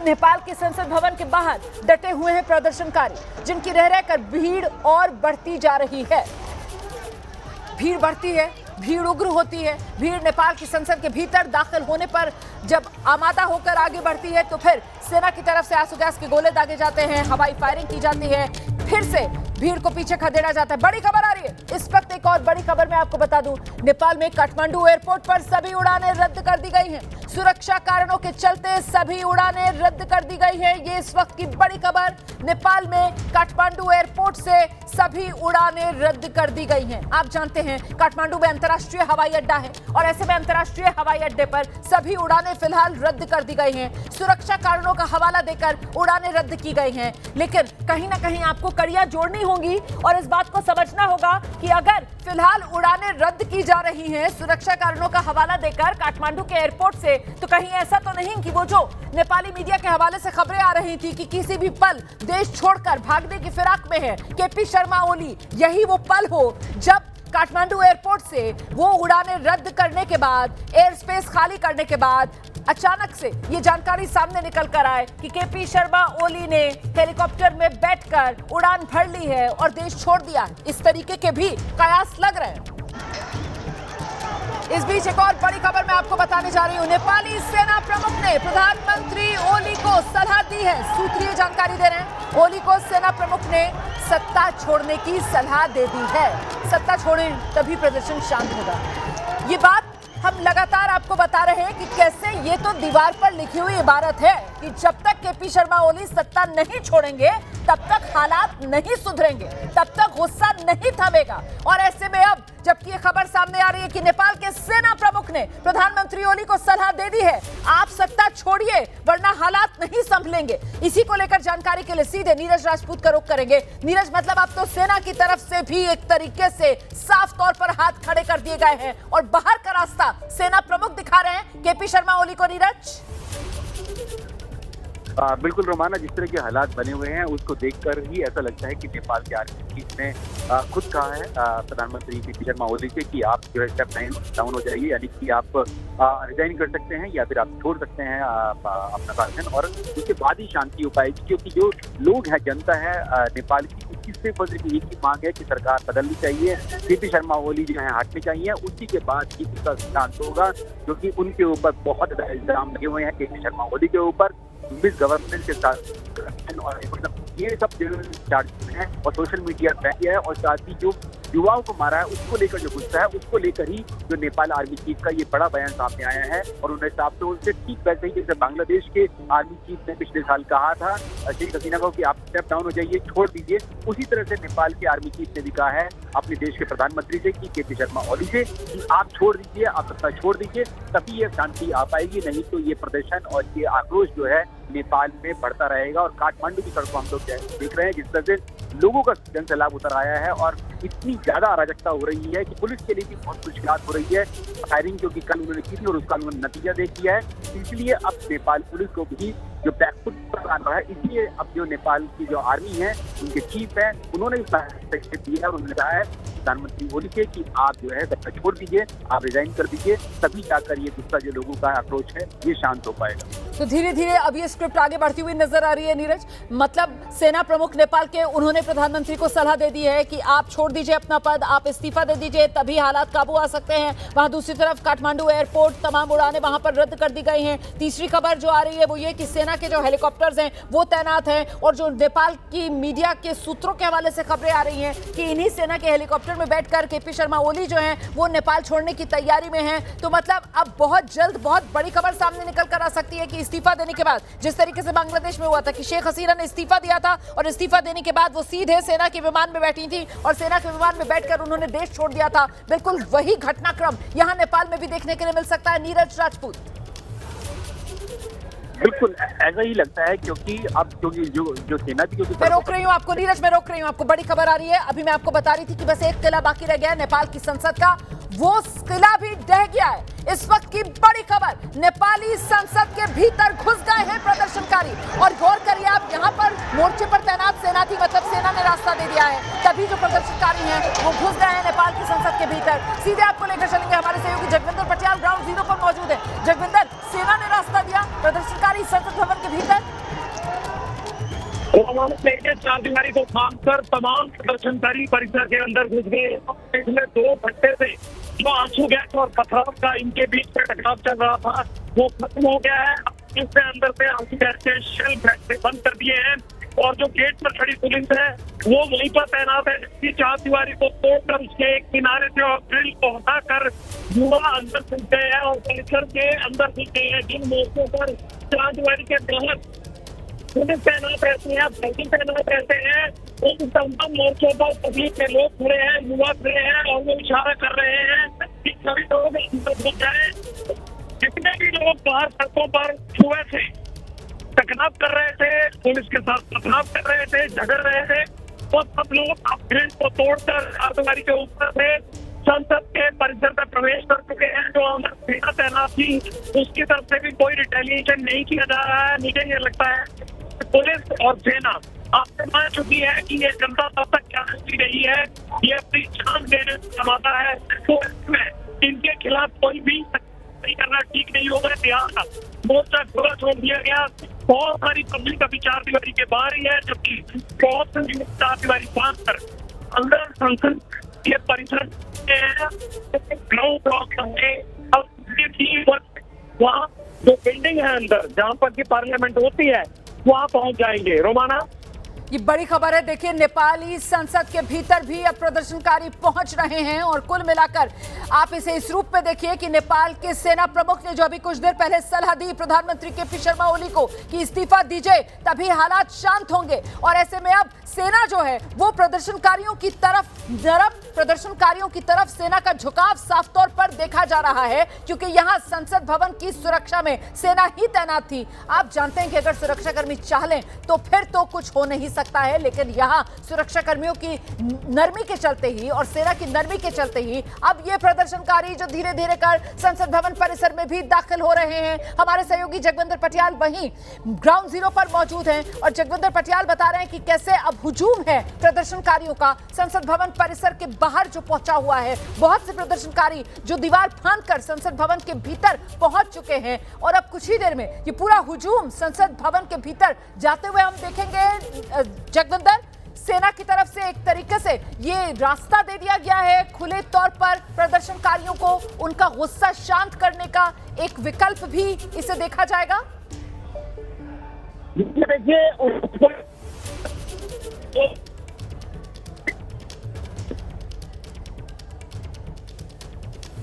नेपाल के संसद भवन के बाहर डटे हुए हैं प्रदर्शनकारी जिनकी रह रहकर भीड़ और बढ़ती जा रही है। भीड़ बढ़ती है, भीड़ उग्र होती है। भीड़ नेपाल की संसद के भीतर दाखिल होने पर जब आमादा होकर आगे बढ़ती है तो फिर सेना की तरफ से आंसू गैस के गोले दागे जाते हैं, हवाई फायरिंग की जाती है, फिर से भीड़ को पीछे खदेड़ा जाता है। बड़ी खबर आ रही है इस वक्त, एक और बड़ी खबर मैं आपको बता दूं, नेपाल में काठमांडू एयरपोर्ट पर सभी उड़ानें रद्द कर दी गई हैं। सुरक्षा कारणों के चलते सभी उड़ानें रद्द कर दी गई हैं। ये इस वक्त की बड़ी खबर, नेपाल में काठमांडू एयरपोर्ट से सभी उड़ानें रद्द कर दी गई हैं। आप जानते हैं काठमांडू में अंतर्राष्ट्रीय हवाई अड्डा है और ऐसे में अंतर्राष्ट्रीय हवाई अड्डे पर सभी उड़ानें फिलहाल रद्द कर दी गई हैं। सुरक्षा कारणों का हवाला देकर उड़ानें रद्द की गई हैं, लेकिन कहीं ना कहीं आपको कड़ियां जोड़नी होंगी और इस बात को समझना होगा कि अगर फिलहाल उड़ानें रद्द की जा रही हैं सुरक्षा कारणों का हवाला देकर काठमांडू के एयरपोर्ट से, तो कहीं ऐसा तो नहीं कि वो जो नेपाली मीडिया के हवाले से खबरें आ रही थी कि किसी भी पल देश छोड़कर भागने की फिराक में है केपी शर्मा ओली, यही वो पल हो जब काठमांडू एयरपोर्ट से वो उड़ानें रद्द करने के बाद, एयर स्पेस खाली करने के बाद अचानक से ये जानकारी सामने निकल कर आए कि केपी शर्मा ओली ने हेलीकॉप्टर में बैठकर उड़ान भर ली है और देश छोड़ दिया है। इस तरीके के भी कयास लग रहे हैं। इस बीच एक और बड़ी खबर मैं आपको बताने जा रही हूं। नेपाली सेना प्रमुख ने प्रधानमंत्री ओली को सलाह दी है। सूत्रीय जानकारी दे रहे हैं, ओली को सेना प्रमुख ने सत्ता छोड़ने की सलाह दे दी है। सत्ता छोड़ें तभी प्रदर्शन शांत होगा। ये बात हम लगातार आपको बता रहे हैं कि कैसे ये तो दीवार पर लिखी हुई इबारत है कि जब तक केपी शर्मा ओली सत्ता नहीं छोड़ेंगे तब तक हालात नहीं सुधरेंगे, तब तक गुस्सा नहीं थमेगा। और ऐसे में अब जबकि ये खबर सामने आ रही है कि नेपाल के सेना प्रमुख ने प्रधानमंत्री ओली को सलाह दे दी है, आप सत्ता छोड़िए वरना हालात नहीं संभलेंगे। इसी को लेकर जानकारी के लिए सीधे नीरज राजपूत का रुख करेंगे। नीरज, मतलब अब तो सेना की तरफ से भी एक तरीके से साफ तौर पर हाथ खड़े कर दिए गए हैं और बाहर का रास्ता सेना प्रमुख दिखा रहे हैं केपी शर्मा ओली को। नीरज,
बिल्कुल रोमाना, जिस तरह के हालात बने हुए हैं उसको देखकर ही ऐसा लगता है कि नेपाल के आर्मी चीफ ने खुद कहा है प्रधानमंत्री केपी शर्मा ओली से कि आप जो है स्टेप डाउन हो जाइए, यानी कि आप रिजाइन कर सकते हैं या फिर आप छोड़ सकते हैं अपना शासन, और उसके बाद ही शांति हो पाएगी। क्योंकि जो लोग हैं, जनता है नेपाल की, उसकी सिर्फ और सिर्फ एक ही मांग है कि सरकार बदलनी चाहिए, केपी शर्मा ओली जो है हटने चाहिए। उसी के बाद ही उसका शांत होगा, क्योंकि उनके ऊपर बहुत ज्यादा इल्जाम लगे हुए हैं केपी शर्मा ओली के ऊपर, मिस गवर्नेंस के साथ, और ये सब चार्ज हैं और सोशल मीडिया पे है। और साथ ही जो युवाओं को मारा है उसको लेकर जो गुस्सा है, उसको लेकर ही जो नेपाल आर्मी चीफ का ये बड़ा बयान सामने आया है। और उन्हें साफ तौर से ठीक वैसे ही जैसे बांग्लादेश के आर्मी चीफ ने पिछले साल कहा था शेख हसीना को कि आप स्टेप डाउन हो जाइए, छोड़ दीजिए, उसी तरह से नेपाल के आर्मी चीफ ने भी कहा है अपने देश के प्रधानमंत्री से कि केपी शर्मा ओली से कि आप छोड़ दीजिए, आप सत्ता छोड़ दीजिए, तभी ये शांति आ पाएगी। नहीं तो ये प्रदर्शन और ये आक्रोश जो है नेपाल में बढ़ता रहेगा। और काठमांडू की सड़कों हम लोग देख रहे हैं जिस तरह से लोगों का जन सैलाब उतर आया है और इतनी ज्यादा अराजकता हो रही है कि पुलिस के लिए भी बहुत मुश्किल हो रही है फायरिंग, क्योंकि कल उन्होंने की थी और उसका उन्होंने नतीजा देख लिया है। इसलिए अब नेपाल पुलिस को भी जो बैकफुट पर आ रहा है, इसलिए अब जो नेपाल की जो आर्मी है, उनके चीफ है, उन्होंने दिया है और उन्होंने कहा है प्रधानमंत्री ओली से कि आप जो है सत्ता छोड़ दीजिए, आप रिजाइन कर दीजिए, तभी जाकर ये गुस्सा जो लोगों का अप्रोच है ये शांत हो पाएगा।
तो धीरे धीरे अब ये स्क्रिप्ट आगे बढ़ती हुई नजर आ रही है। नीरज, मतलब सेना प्रमुख नेपाल के, उन्होंने प्रधानमंत्री को सलाह दे दी है कि आप छोड़ दीजिए अपना पद, आप इस्तीफा दे दीजिए, तभी हालात काबू आ सकते हैं। वहां दूसरी तरफ काठमांडू एयरपोर्ट तमाम उड़ानें वहां पर रद्द कर दी गई हैं। तीसरी खबर जो आ रही है वो ये कि सेना के जो हेलीकॉप्टर्स हैं वो तैनात हैं, और जो नेपाल की मीडिया के सूत्रों के हवाले से खबरें आ रही हैं कि इन्हीं सेना के हेलीकॉप्टर में बैठकर केपी शर्मा ओली जो हैं वो नेपाल छोड़ने की तैयारी में हैं। तो मतलब अब बहुत जल्द बहुत बड़ी खबर सामने निकल कर आ सकती है कि इस्तीफा देने के बाद, जिस तरीके से बांग्लादेश में हुआ था कि शेख हसीना ने इस्तीफा दिया था और इस्तीफा देने के बाद वो सीधे सेना के विमान में बैठी थी और सेना के विमान में बैठकर उन्होंने देश छोड़ दिया था, बिल्कुल वही घटनाक्रम यहां नेपाल में भी देखने के लिए मिल सकता है। नीरज राजपूत,
बिल्कुल ऐसा ही लगता है, क्योंकि अब जो सेना की
मैं रोक रही हूँ आपको नीरज, मैं रोक रही हूँ आपको। बड़ी खबर आ रही है, अभी मैं आपको बता रही थी कि बस एक किला बाकी रह गया है नेपाल की संसद का, वो किला भी ढह गया है। इस वक्त की बड़ी खबर, नेपाली संसद के भीतर घुस गए हैं प्रदर्शनकारी। और गौर करिए आप, यहाँ पर मोर्चे पर तैनात सेना थी, मतलब सेना ने रास्ता दे दिया है, तभी जो प्रदर्शनकारी हैं वो घुस गए हैं नेपाल की संसद के भीतर। सीधे आपको लेकर चलेंगे, हमारे सहयोगी जगविंदर पटियाल ग्राउंड जीरो पर मौजूद है। जगविंदर, सेना ने रास्ता दिया, प्रदर्शनकारी संसद भवन के भीतर
4 दिवारी को खामकर तमाम प्रदर्शनकारी परिसर के अंदर घुस गए। पिछले 2 घंटे से जो आंसू गैस और पथराव का इनके बीच में टकराव चल रहा था वो खत्म हो गया है। इसके अंदर से आंसू गैस के शेल बंद कर दिए हैं और जो गेट पर खड़ी पुलिस है वो वहीं पर तैनात है। इसकी 4 दीवारी को तोड़कर उसके एक किनारे से और ड्रिल को हटाकर युवा अंदर घुस गए हैं और परिसर के अंदर घुस गए हैं। जिन मोर्चों पर 4 दीवारी के बाहर पुलिस तैनात रहती है, पुलिस तैनात रहते हैं, उन तमाम मोर्चों पर पब्लिक के लोग खड़े हैं, युवा खड़े हैं और वो इशारा कर रहे हैं कि सभी लोग अंदर घुस जाए। जितने भी लोग बाहर सड़कों पर सुबह से टकराव कर रहे थे, पुलिस के साथ टकराव कर रहे थे, झगड़ रहे थे, वो सब लोग अब ग्रिल को तोड़कर 4 दीवारी के ऊपर से संसद के परिसर में प्रवेश कर चुके हैं। जो अंदर सेना तैनात थी उसकी तरफ से भी कोई रिटेलिएशन नहीं किया जा रहा है। मुझे ये लगता है पुलिस और सेना आपसे मान चुकी है कि ये जनता तब तक क्या करती रही है, ये अपनी जान देने से कमाता है, तो इसमें इनके खिलाफ कोई भी नहीं करना ठीक नहीं होगा। यहाँ मोर्चा खुला छोड़ दिया गया, बहुत सारी पब्लिक अभी 4 दीवारी के बाहर ही है, जबकि बहुत सारी 4 दीवारी बांध कर अंदर संसद के परिसर ग्राउंड ब्लॉक करके वहाँ जो बिल्डिंग है अंदर जहाँ पर की पार्लियामेंट होती है वहाँ पहुंच जाएंगे। रोमाना,
ये बड़ी खबर है। देखिए, नेपाली संसद के भीतर भी अब प्रदर्शनकारी पहुंच रहे हैं और कुल मिलाकर आप इसे इस रूप में देखिए कि नेपाल के सेना प्रमुख ने जो अभी कुछ देर पहले सलाह दी प्रधानमंत्री केपी शर्मा ओली को कि इस्तीफा दीजिए तभी हालात शांत होंगे, और ऐसे में अब सेना जो है वो प्रदर्शनकारियों की तरफ सेना का झुकाव साफ तौर पर देखा जा रहा है, क्योंकि यहाँ संसद भवन की सुरक्षा में सेना ही तैनात थी। आप जानते हैं कि अगर सुरक्षाकर्मी चाह लें तो फिर तो कुछ हो नहीं सकता है, लेकिन यहाँ सुरक्षा कर्मियों की नरमी के चलते ही और सेना की नरमी के चलते ही अब ये प्रदर्शनकारी जो धीरे धीरे कर संसद भवन परिसर में भी दाखिल हो रहे हैं। हमारे सहयोगी जगविंदर पटियाल वहीं ग्राउंड जीरो पर मौजूद हैं और जगविंदर पटियाल बता रहे हैं कि कैसे अब हुजूम है प्रदर्शनकारियों का संसद भवन परिसर के बाहर जो पहुंचा हुआ है। बहुत से प्रदर्शनकारी जो दीवार फांदकर संसद भवन के भीतर पहुंच चुके हैं और अब कुछ ही देर में ये पूरा हुजूम संसद भवन के भीतर जाते हुए हम देखेंगे। जगविंदर, सेना की तरफ से एक तरीके से ये रास्ता दे दिया गया है खुले तौर पर प्रदर्शनकारियों को उनका गुस्सा शांत करने का एक विकल्प भी इसे देखा जाएगा।
देखिए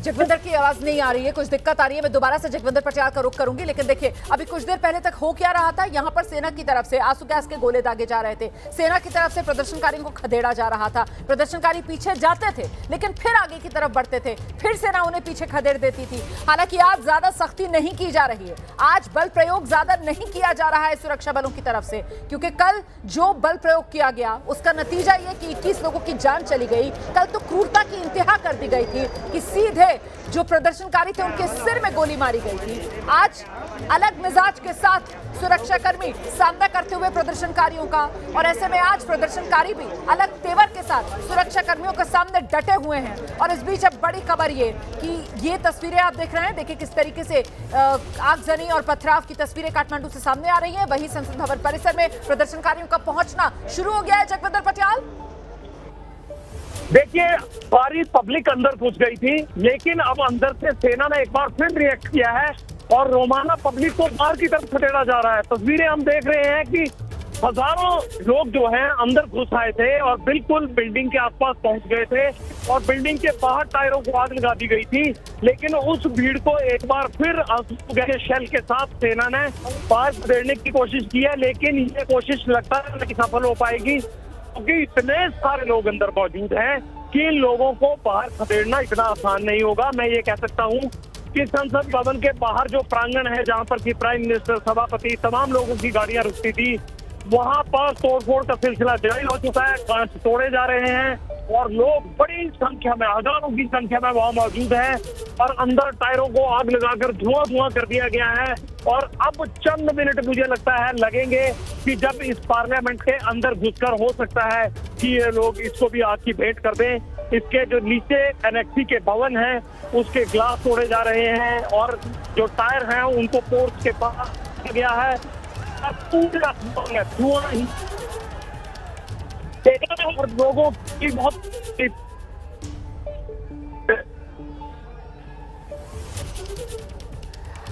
जगविंदर की आवाज नहीं आ रही है, कुछ दिक्कत आ रही है। मैं दोबारा से जगविंदर पटियाल का रुख करूंगी, लेकिन देखिए अभी कुछ देर पहले तक हो क्या रहा था। यहाँ पर सेना की तरफ से आंसू गैस के गोले दागे जा रहे थे, सेना की तरफ से प्रदर्शनकारियों को खदेड़ा जा रहा था। प्रदर्शनकारी पीछे जाते थे लेकिन फिर आगे की तरफ बढ़ते थे, फिर सेना उन्हें पीछे खदेड़ देती थी। हालांकि आज ज्यादा सख्ती नहीं की जा रही है, आज बल प्रयोग ज्यादा नहीं किया जा रहा है सुरक्षा बलों की तरफ से, क्योंकि कल जो बल प्रयोग किया गया उसका नतीजा ये कि 21 लोगों की जान चली गई। कल तो क्रूरता की इंतहा कर दी गई थी कि सीधे जो प्रदर्शनकारी थे उनके सिर में गोली मारी गई थी। आज अलग मिजाज के साथ सुरक्षाकर्मी सामना करते हुए प्रदर्शनकारियों का, और ऐसे में आज प्रदर्शनकारी भी अलग तेवर के साथ सुरक्षाकर्मियों के सामने डटे हुए हैं। और इस बीच अब बड़ी खबर ये कि ये तस्वीरें आप देख रहे हैं, देखिए किस तरीके से आगजनी और पथराव की तस्वीरें काठमांडू से सामने आ रही हैं। वहीं संसद भवन परिसर में प्रदर्शनकारियों का पहुंचना शुरू हो गया है। जगविंदर पटियाल,
देखिए सारी पब्लिक अंदर घुस गई थी, लेकिन अब अंदर से सेना ने एक बार फिर रिएक्ट किया है और रोमाना पब्लिक को बाहर की तरफ खदेड़ा जा रहा है। तस्वीरें हम देख रहे हैं कि हजारों लोग जो हैं अंदर घुस आए थे और बिल्कुल बिल्डिंग के आसपास पहुंच गए थे और बिल्डिंग के बाहर टायरों को आग लगा दी गई थी। लेकिन उस भीड़ को एक बार फिर आंसू गैस शेल के साथ सेना ने बाहर खदेड़ने की कोशिश की है, लेकिन ये कोशिश लगता है कि सफल हो पाएगी, क्योंकि इतने सारे लोग अंदर मौजूद हैं कि इन लोगों को बाहर खदेड़ना इतना आसान नहीं होगा। मैं ये कह सकता हूँ कि संसद भवन के बाहर जो प्रांगण है जहाँ पर की प्राइम मिनिस्टर, सभापति, तमाम लोगों की गाड़ियां रुकती थी, वहां पर तोड़फोड़ का सिलसिला जारी हो चुका है। कांच तोड़े जा रहे हैं और लोग बड़ी संख्या में, हजारों की संख्या में वहां मौजूद हैं और अंदर टायरों को आग लगाकर धुआं कर दिया गया है। और अब चंद मिनट मुझे लगता है लगेंगे कि जब इस पार्लियामेंट के अंदर घुसकर हो सकता है कि ये लोग इसको भी आग की भेंट कर दें। इसके जो नीचे एनेक्सी के भवन हैं उसके ग्लास तोड़े जा रहे हैं और जो टायर हैं उनको पोर्च के पास गया है। पूरा धुआं ही और लोगों की बहुत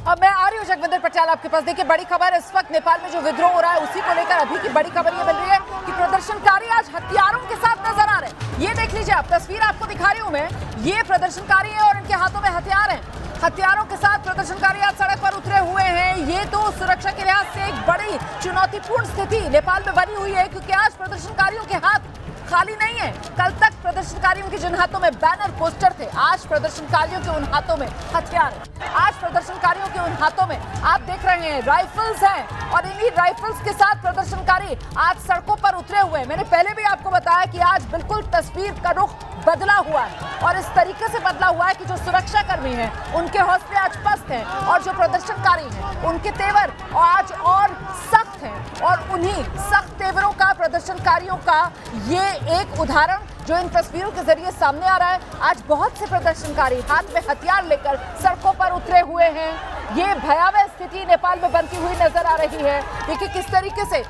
अब मैं आ रही हूँ जगविंदर पटियाल आपके पास। देखिए बड़ी खबर इस वक्त नेपाल में जो विद्रोह हो रहा है उसी को लेकर अभी की बड़ी खबर ये मिल रही है कि प्रदर्शनकारी आज हथियारों के साथ नजर आ रहे हैं। ये देख लीजिए आप, तस्वीर आपको दिखा रही हूँ मैं, ये प्रदर्शनकारी है और इनके हाथों में हथियार हैं। हथियारों के साथ प्रदर्शनकारी आज सड़क पर उतरे हुए हैं। ये तो सुरक्षा के लिहाज से एक बड़ी चुनौतीपूर्ण स्थिति नेपाल में बनी हुई है, क्योंकि आज प्रदर्शनकारियों के हाथ खाली नहीं है। कल तक प्रदर्शनकारियों के जिन हाथों में बैनर पोस्टर थे, आज प्रदर्शनकारियों के उन हाथों में हथियार है। आज प्रदर्शनकारियों के उन हाथों में आप देख रहे हैं राइफल्स हैं और इन्हीं राइफल्स के साथ प्रदर्शनकारी आज सड़कों पर उतरे हुए हैं। मैंने पहले भी आपको बताया कि आज बिल्कुल तस्वीर का रुख बदला हुआ है और इस तरीके से बदला हुआ है कि जो सुरक्षा कर्मी हैं उनके हौसले आज पस्त हैं और जो प्रदर्शनकारी हैं उनके तेवर आज और सख्त हैं। और उन्हीं सख्त तेवरों का, प्रदर्शनकारियों का ये एक उदाहरण जो इन तस्वीरों के जरिए सामने आ रहा है। आज बहुत से प्रदर्शनकारी हाथ में हथियार लेकर सड़कों पर उतरे हुए हैं। ये भयावह स्थिति नेपाल में बनती हुई नजर आ रही है। देखिए किस तरीके से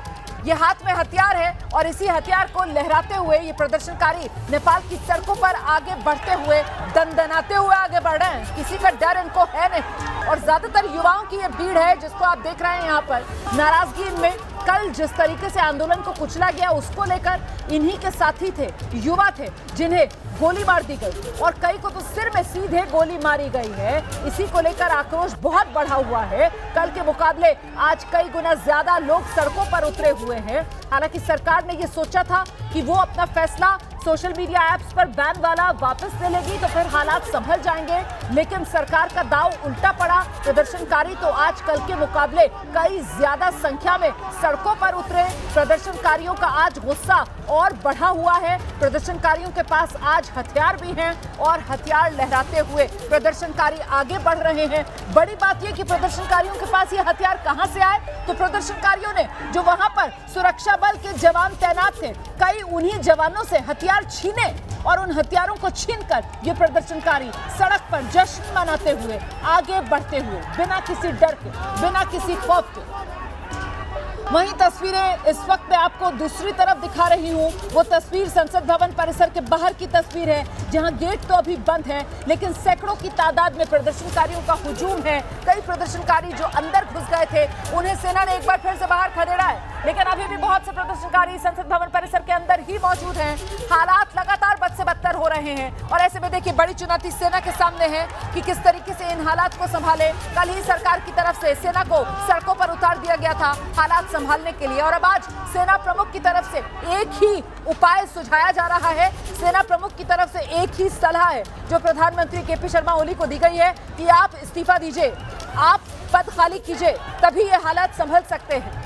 ये हाथ में हथियार है और इसी हथियार को लहराते हुए ये प्रदर्शनकारी नेपाल की सड़कों पर आगे बढ़ते हुए, दनदनाते हुए आगे बढ़ रहे हैं। किसी का डर इनको है नहीं और ज्यादातर युवाओं की ये भीड़ है जिसको आप देख रहे हैं यहाँ पर। नाराजगी इनमें, कल जिस तरीके से आंदोलन को कुचला गया उसको लेकर इन्हीं के साथी थे, युवा थे जिन्हें गोली मार दी गई और कई को तो सिर में सीधे गोली मारी गई है। इसी को लेकर आक्रोश बहुत बढ़ा हुआ है। कल के मुकाबले आज कई गुना ज्यादा लोग सड़कों पर उतरे हुए हैं। हालांकि सरकार ने ये सोचा था कि वो अपना फैसला सोशल मीडिया ऐप्स पर बैन वाला वापस ले लेगी तो फिर हालात संभल जाएंगे, लेकिन सरकार का दाव उल्टा पड़ा। प्रदर्शनकारी तो आज कल के मुकाबले कई ज्यादा संख्या में सड़कों पर उतरे। प्रदर्शनकारियों का आज गुस्सा और बढ़ा हुआ है। प्रदर्शनकारियों के पास आज हथियार भी हैं और हथियार लहराते हुए प्रदर्शनकारी आगे बढ़ रहे हैं। बड़ी बात यह कि प्रदर्शनकारियों के पास ये हथियार कहां से आए, तो प्रदर्शनकारियों ने जो वहां पर सुरक्षा बल के जवान तैनात थे, कई उन्हीं जवानों से हथियार छीने और उन हथियारों को छीनकर ये प्रदर्शनकारी सड़क पर जश्न मनाते हुए आगे बढ़ते हुए बिना किसी डर के, बिना किसी खौफ के। वहीं तस्वीरें इस वक्त मैं आपको दूसरी तरफ दिखा रही हूं। वो तस्वीर संसद भवन परिसर के बाहर की तस्वीर है, जहां गेट तो अभी बंद है लेकिन सैकड़ों की तादाद में प्रदर्शनकारियों का हुजूम है। कई प्रदर्शनकारी जो अंदर घुस गए थे उन्हें सेना ने एक बार फिर से बाहर खदेड़ा है, लेकिन अभी भी बहुत से प्रदर्शनकारी संसद भवन परिसर के अंदर ही मौजूद हैं। हालात लगातार बद से बदतर हो रहे हैं और ऐसे में देखिए बड़ी चुनौती सेना के सामने है कि किस तरीके से इन हालात को संभाले। कल ही सरकार की तरफ से सेना को सड़कों पर उतार दिया गया था हालात संभालने के लिए और अब आज सेना प्रमुख की तरफ से एक ही उपाय सुझाया जा रहा है। सेना प्रमुख की तरफ से एक ही सलाह है जो प्रधानमंत्री केपी शर्मा ओली को दी गई है कि आप इस्तीफा दीजिए, आप पद खाली कीजिए, तभी ये हालात संभल सकते हैं।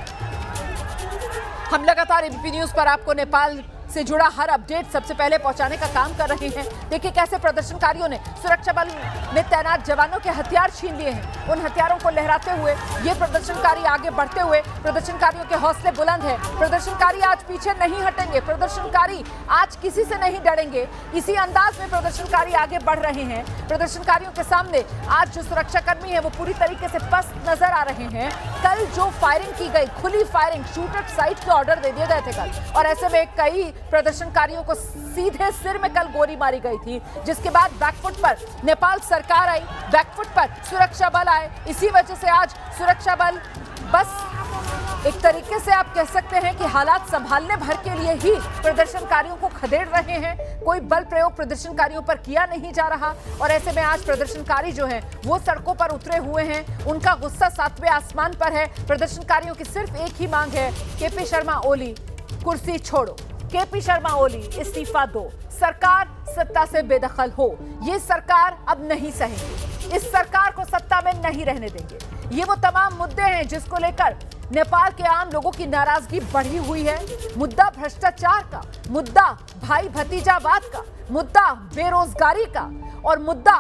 हम लगातार एबीपी न्यूज पर आपको नेपाल से जुड़ा हर अपडेट सबसे पहले पहुंचाने का काम कर रहे हैं। देखिए कैसे प्रदर्शनकारियों ने सुरक्षा बल में तैनात जवानों के हथियार छीन लिए हैं। उन हथियारों को लहराते हुए ये प्रदर्शनकारी आगे बढ़ते हुए, प्रदर्शनकारियों के हौसले बुलंद हैं। प्रदर्शनकारी आज पीछे नहीं हटेंगे, प्रदर्शनकारी आज किसी से नहीं डरेंगे। इसी अंदाज में प्रदर्शनकारी आगे बढ़ रहे हैं। प्रदर्शनकारियों के सामने आज जो सुरक्षाकर्मी है वो पूरी तरीके से पस्त नजर आ रहे हैं। कल जो फायरिंग की गई, खुली फायरिंग, शूट एट साइट के ऑर्डर दे दिए गए थे कल, और ऐसे में कई प्रदर्शनकारियों को सीधे सिर में कल गोली मारी गई थी, जिसके बाद बैकफुट पर नेपाल सरकार आई, बैकफुट पर सुरक्षा बल आए। इसी वजह से आज सुरक्षा बल बस एक तरीके से आप कह सकते हैं कि हालात संभालने भर के लिए ही प्रदर्शनकारियों को खदेड़ रहे हैं। कोई बल प्रयोग प्रदर्शनकारियों पर किया नहीं जा रहा और ऐसे में आज प्रदर्शनकारी जो हैं वो सड़कों पर उतरे हुए हैं। उनका गुस्सा 7वें आसमान पर है। प्रदर्शनकारियों की सिर्फ एक ही मांग है, केपी शर्मा ओली कुर्सी छोड़ो, केपी शर्मा ओली इस्तीफा दो, सरकार सत्ता से बेदखल हो। ये सरकार अब नहीं सहेंगे, इस सरकार को सत्ता में नहीं रहने देंगे। ये वो तमाम मुद्दे हैं जिसको लेकर नेपाल के आम लोगों की नाराजगी बढ़ी हुई है। मुद्दा भ्रष्टाचार का, मुद्दा भाई भतीजावाद का, मुद्दा बेरोजगारी का और मुद्दा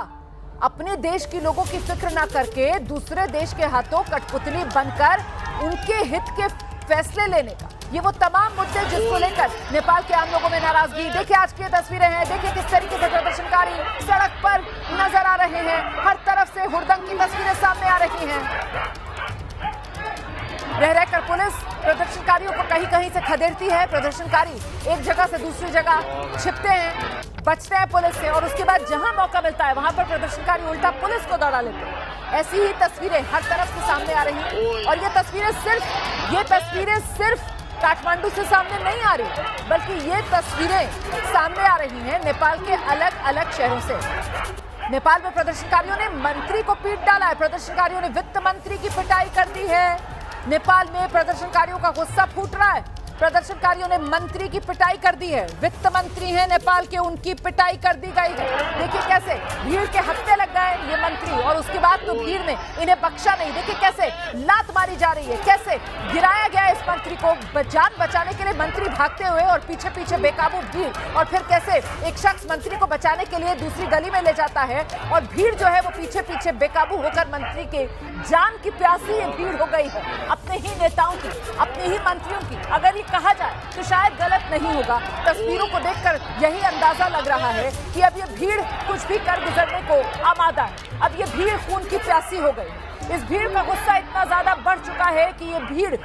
अपने देश के लोगों की फिक्र ना करके दूसरे देश के हाथों कठपुतली बनकर उनके हित के फैसले लेने का। ये वो तमाम मुद्दे जिसको लेकर नेपाल के आम लोगों में नाराजगी। देखिए आज की तस्वीरें हैं, देखिए किस तरीके से प्रदर्शनकारी सड़क पर नजर आ रहे हैं। हर तरफ से हुड़दंग की तस्वीरें सामने आ रही हैं। रह रहकर पुलिस प्रदर्शनकारियों को कहीं कहीं से खदेड़ती है। प्रदर्शनकारी एक जगह से दूसरी जगह छिपते हैं, बचते हैं पुलिस से और उसके बाद जहां मौका मिलता है वहां पर प्रदर्शनकारी उल्टा पुलिस को दौड़ा लेते हैं। ऐसी ही तस्वीरें हर तरफ से सामने आ रही हैं और ये तस्वीरें सिर्फ काठमांडू से सामने नहीं आ रही, बल्कि ये तस्वीरें सामने आ रही हैं नेपाल के अलग अलग शहरों से। नेपाल में प्रदर्शनकारियों ने मंत्री को पीट डाला है, प्रदर्शनकारियों ने वित्त मंत्री की पिटाई कर दी है। नेपाल में प्रदर्शनकारियों का गुस्सा फूट रहा है, प्रदर्शनकारियों ने मंत्री की पिटाई कर दी है। वित्त मंत्री हैं नेपाल के, उनकी पिटाई कर दी गई है। देखिए कैसे भीड़ के हत्थे लग गए ये मंत्री और उसके बाद तो भीड़ ने इन्हें बख्शा नहीं। देखिए कैसे लात मारी जा रही है, कैसे गिराया गया इस मंत्री को। जान बचाने के लिए मंत्री भागते हुए और पीछे पीछे बेकाबू भीड़, और फिर कैसे एक शख्स मंत्री को बचाने के लिए दूसरी गली में ले जाता है और भीड़ जो है वो पीछे पीछे बेकाबू होकर मंत्री के जान की प्यासी ये भीड़ हो गई है, अपने ही नेताओं की, अपने ही मंत्रियों की। अगर कहा जाए तो शायद गलत नहीं होगा। तस्वीरों को देखकर यही अंदाजा लग रहा है कि अब ये भीड़ कुछ भी कर गुजरने को आमादा है। अब ये भीड़ खून की प्यासी हो गई। इस भीड़ का गुस्सा इतना ज्यादा बढ़ चुका है कि ये भीड़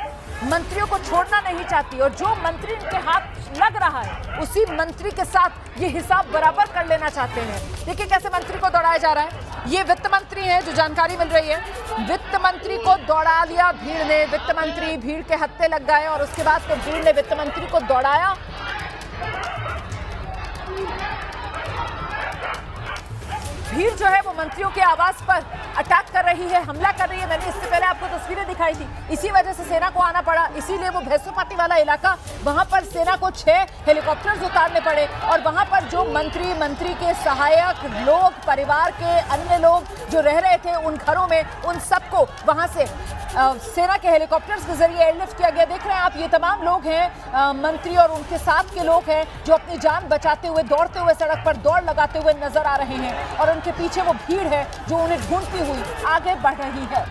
मंत्रियों को छोड़ना नहीं चाहती और जो मंत्री इनके हाथ लग रहा है उसी मंत्री के साथ ये हिसाब बराबर कर लेना चाहते हैं। देखिए कैसे मंत्री को दौड़ाया जा रहा है। ये वित्त मंत्री है, जो जानकारी मिल रही है, वित्त मंत्री को दौड़ा लिया भीड़ ने। वित्त मंत्री भीड़ के हत्थे लग गए और उसके बाद फिर भीड़ ने वित्त मंत्री को दौड़ाया। भीड़ जो है वो मंत्रियों के आवास पर अटैक कर रही है, हमला कर रही है। मैंने इससे पहले आपको तस्वीरें दिखाई थी, इसी वजह से सेना को आना पड़ा, इसीलिए वो भैंसोपाटी वाला इलाका, वहां पर सेना को 6 हेलीकॉप्टर्स उतारने पड़े और वहां पर जो मंत्री के सहायक लोग, परिवार के अन्य लोग जो रह रहे थे उन घरों में, उन सबको वहां से सेना के हेलीकॉप्टर्स के जरिए एयरलिफ्ट किया गया। देख रहे हैं आप, ये तमाम लोग हैं, मंत्री और उनके साथ के लोग हैं जो अपनी जान बचाते हुए, दौड़ते हुए सड़क पर दौड़ लगाते हुए नजर आ रहे हैं और उनके पीछे वो भीड़ है जो उन्हें ढूंढती हुई आगे बढ़ रही है।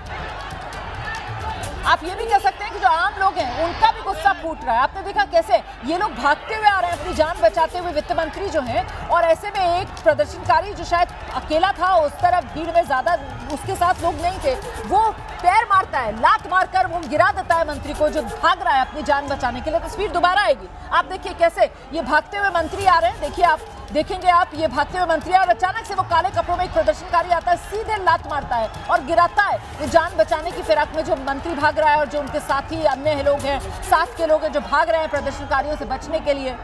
आप ये भी कह सकते हैं कि जो आम लोग हैं उनका भी गुस्सा फूट रहा है। आपने देखा कैसे ये लोग भागते हुए आ रहे हैं अपनी जान बचाते हुए, वित्त मंत्री जो हैं, और ऐसे में एक प्रदर्शनकारी जो शायद अकेला था, उस तरफ भीड़ में ज्यादा उसके साथ लोग नहीं थे, वो पैर मारता है, लात मारकर वो गिरा देता है मंत्री को जो भाग रहा है अपनी जान बचाने के लिए। तस्वीर दोबारा आएगी, आप देखिए कैसे ये भागते हुए मंत्री आ रहे हैं। देखिए आप देखेंगे आप, ये भागते हुए मंत्री और अचानक से वो काले कपड़ों में एक प्रदर्शनकारी आता है, सीधे लात मारता है और गिराता है। ये जान बचाने की फिराक में जो मंत्री भाग रहा है और जो उनके साथी अन्य लोग हैं, साथ के लोग हैं जो भाग रहे हैं प्रदर्शनकारियों से बचने के लिए।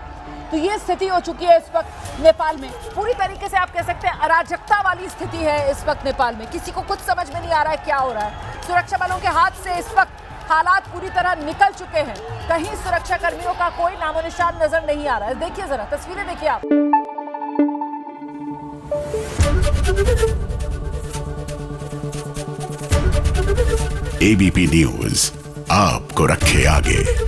तो ये स्थिति हो चुकी है इस वक्त नेपाल में। पूरी तरीके से आप कह सकते हैं अराजकता वाली स्थिति है इस वक्त नेपाल में। किसी को कुछ समझ में नहीं आ रहा है क्या हो रहा है। सुरक्षा बलों के हाथ से इस वक्त हालात पूरी तरह निकल चुके हैं। कहीं सुरक्षा कर्मियों का कोई नामो निशान नजर नहीं आ रहा है। देखिए जरा तस्वीरें देखिए आप।
एबीपी न्यूज आपको रखे आगे।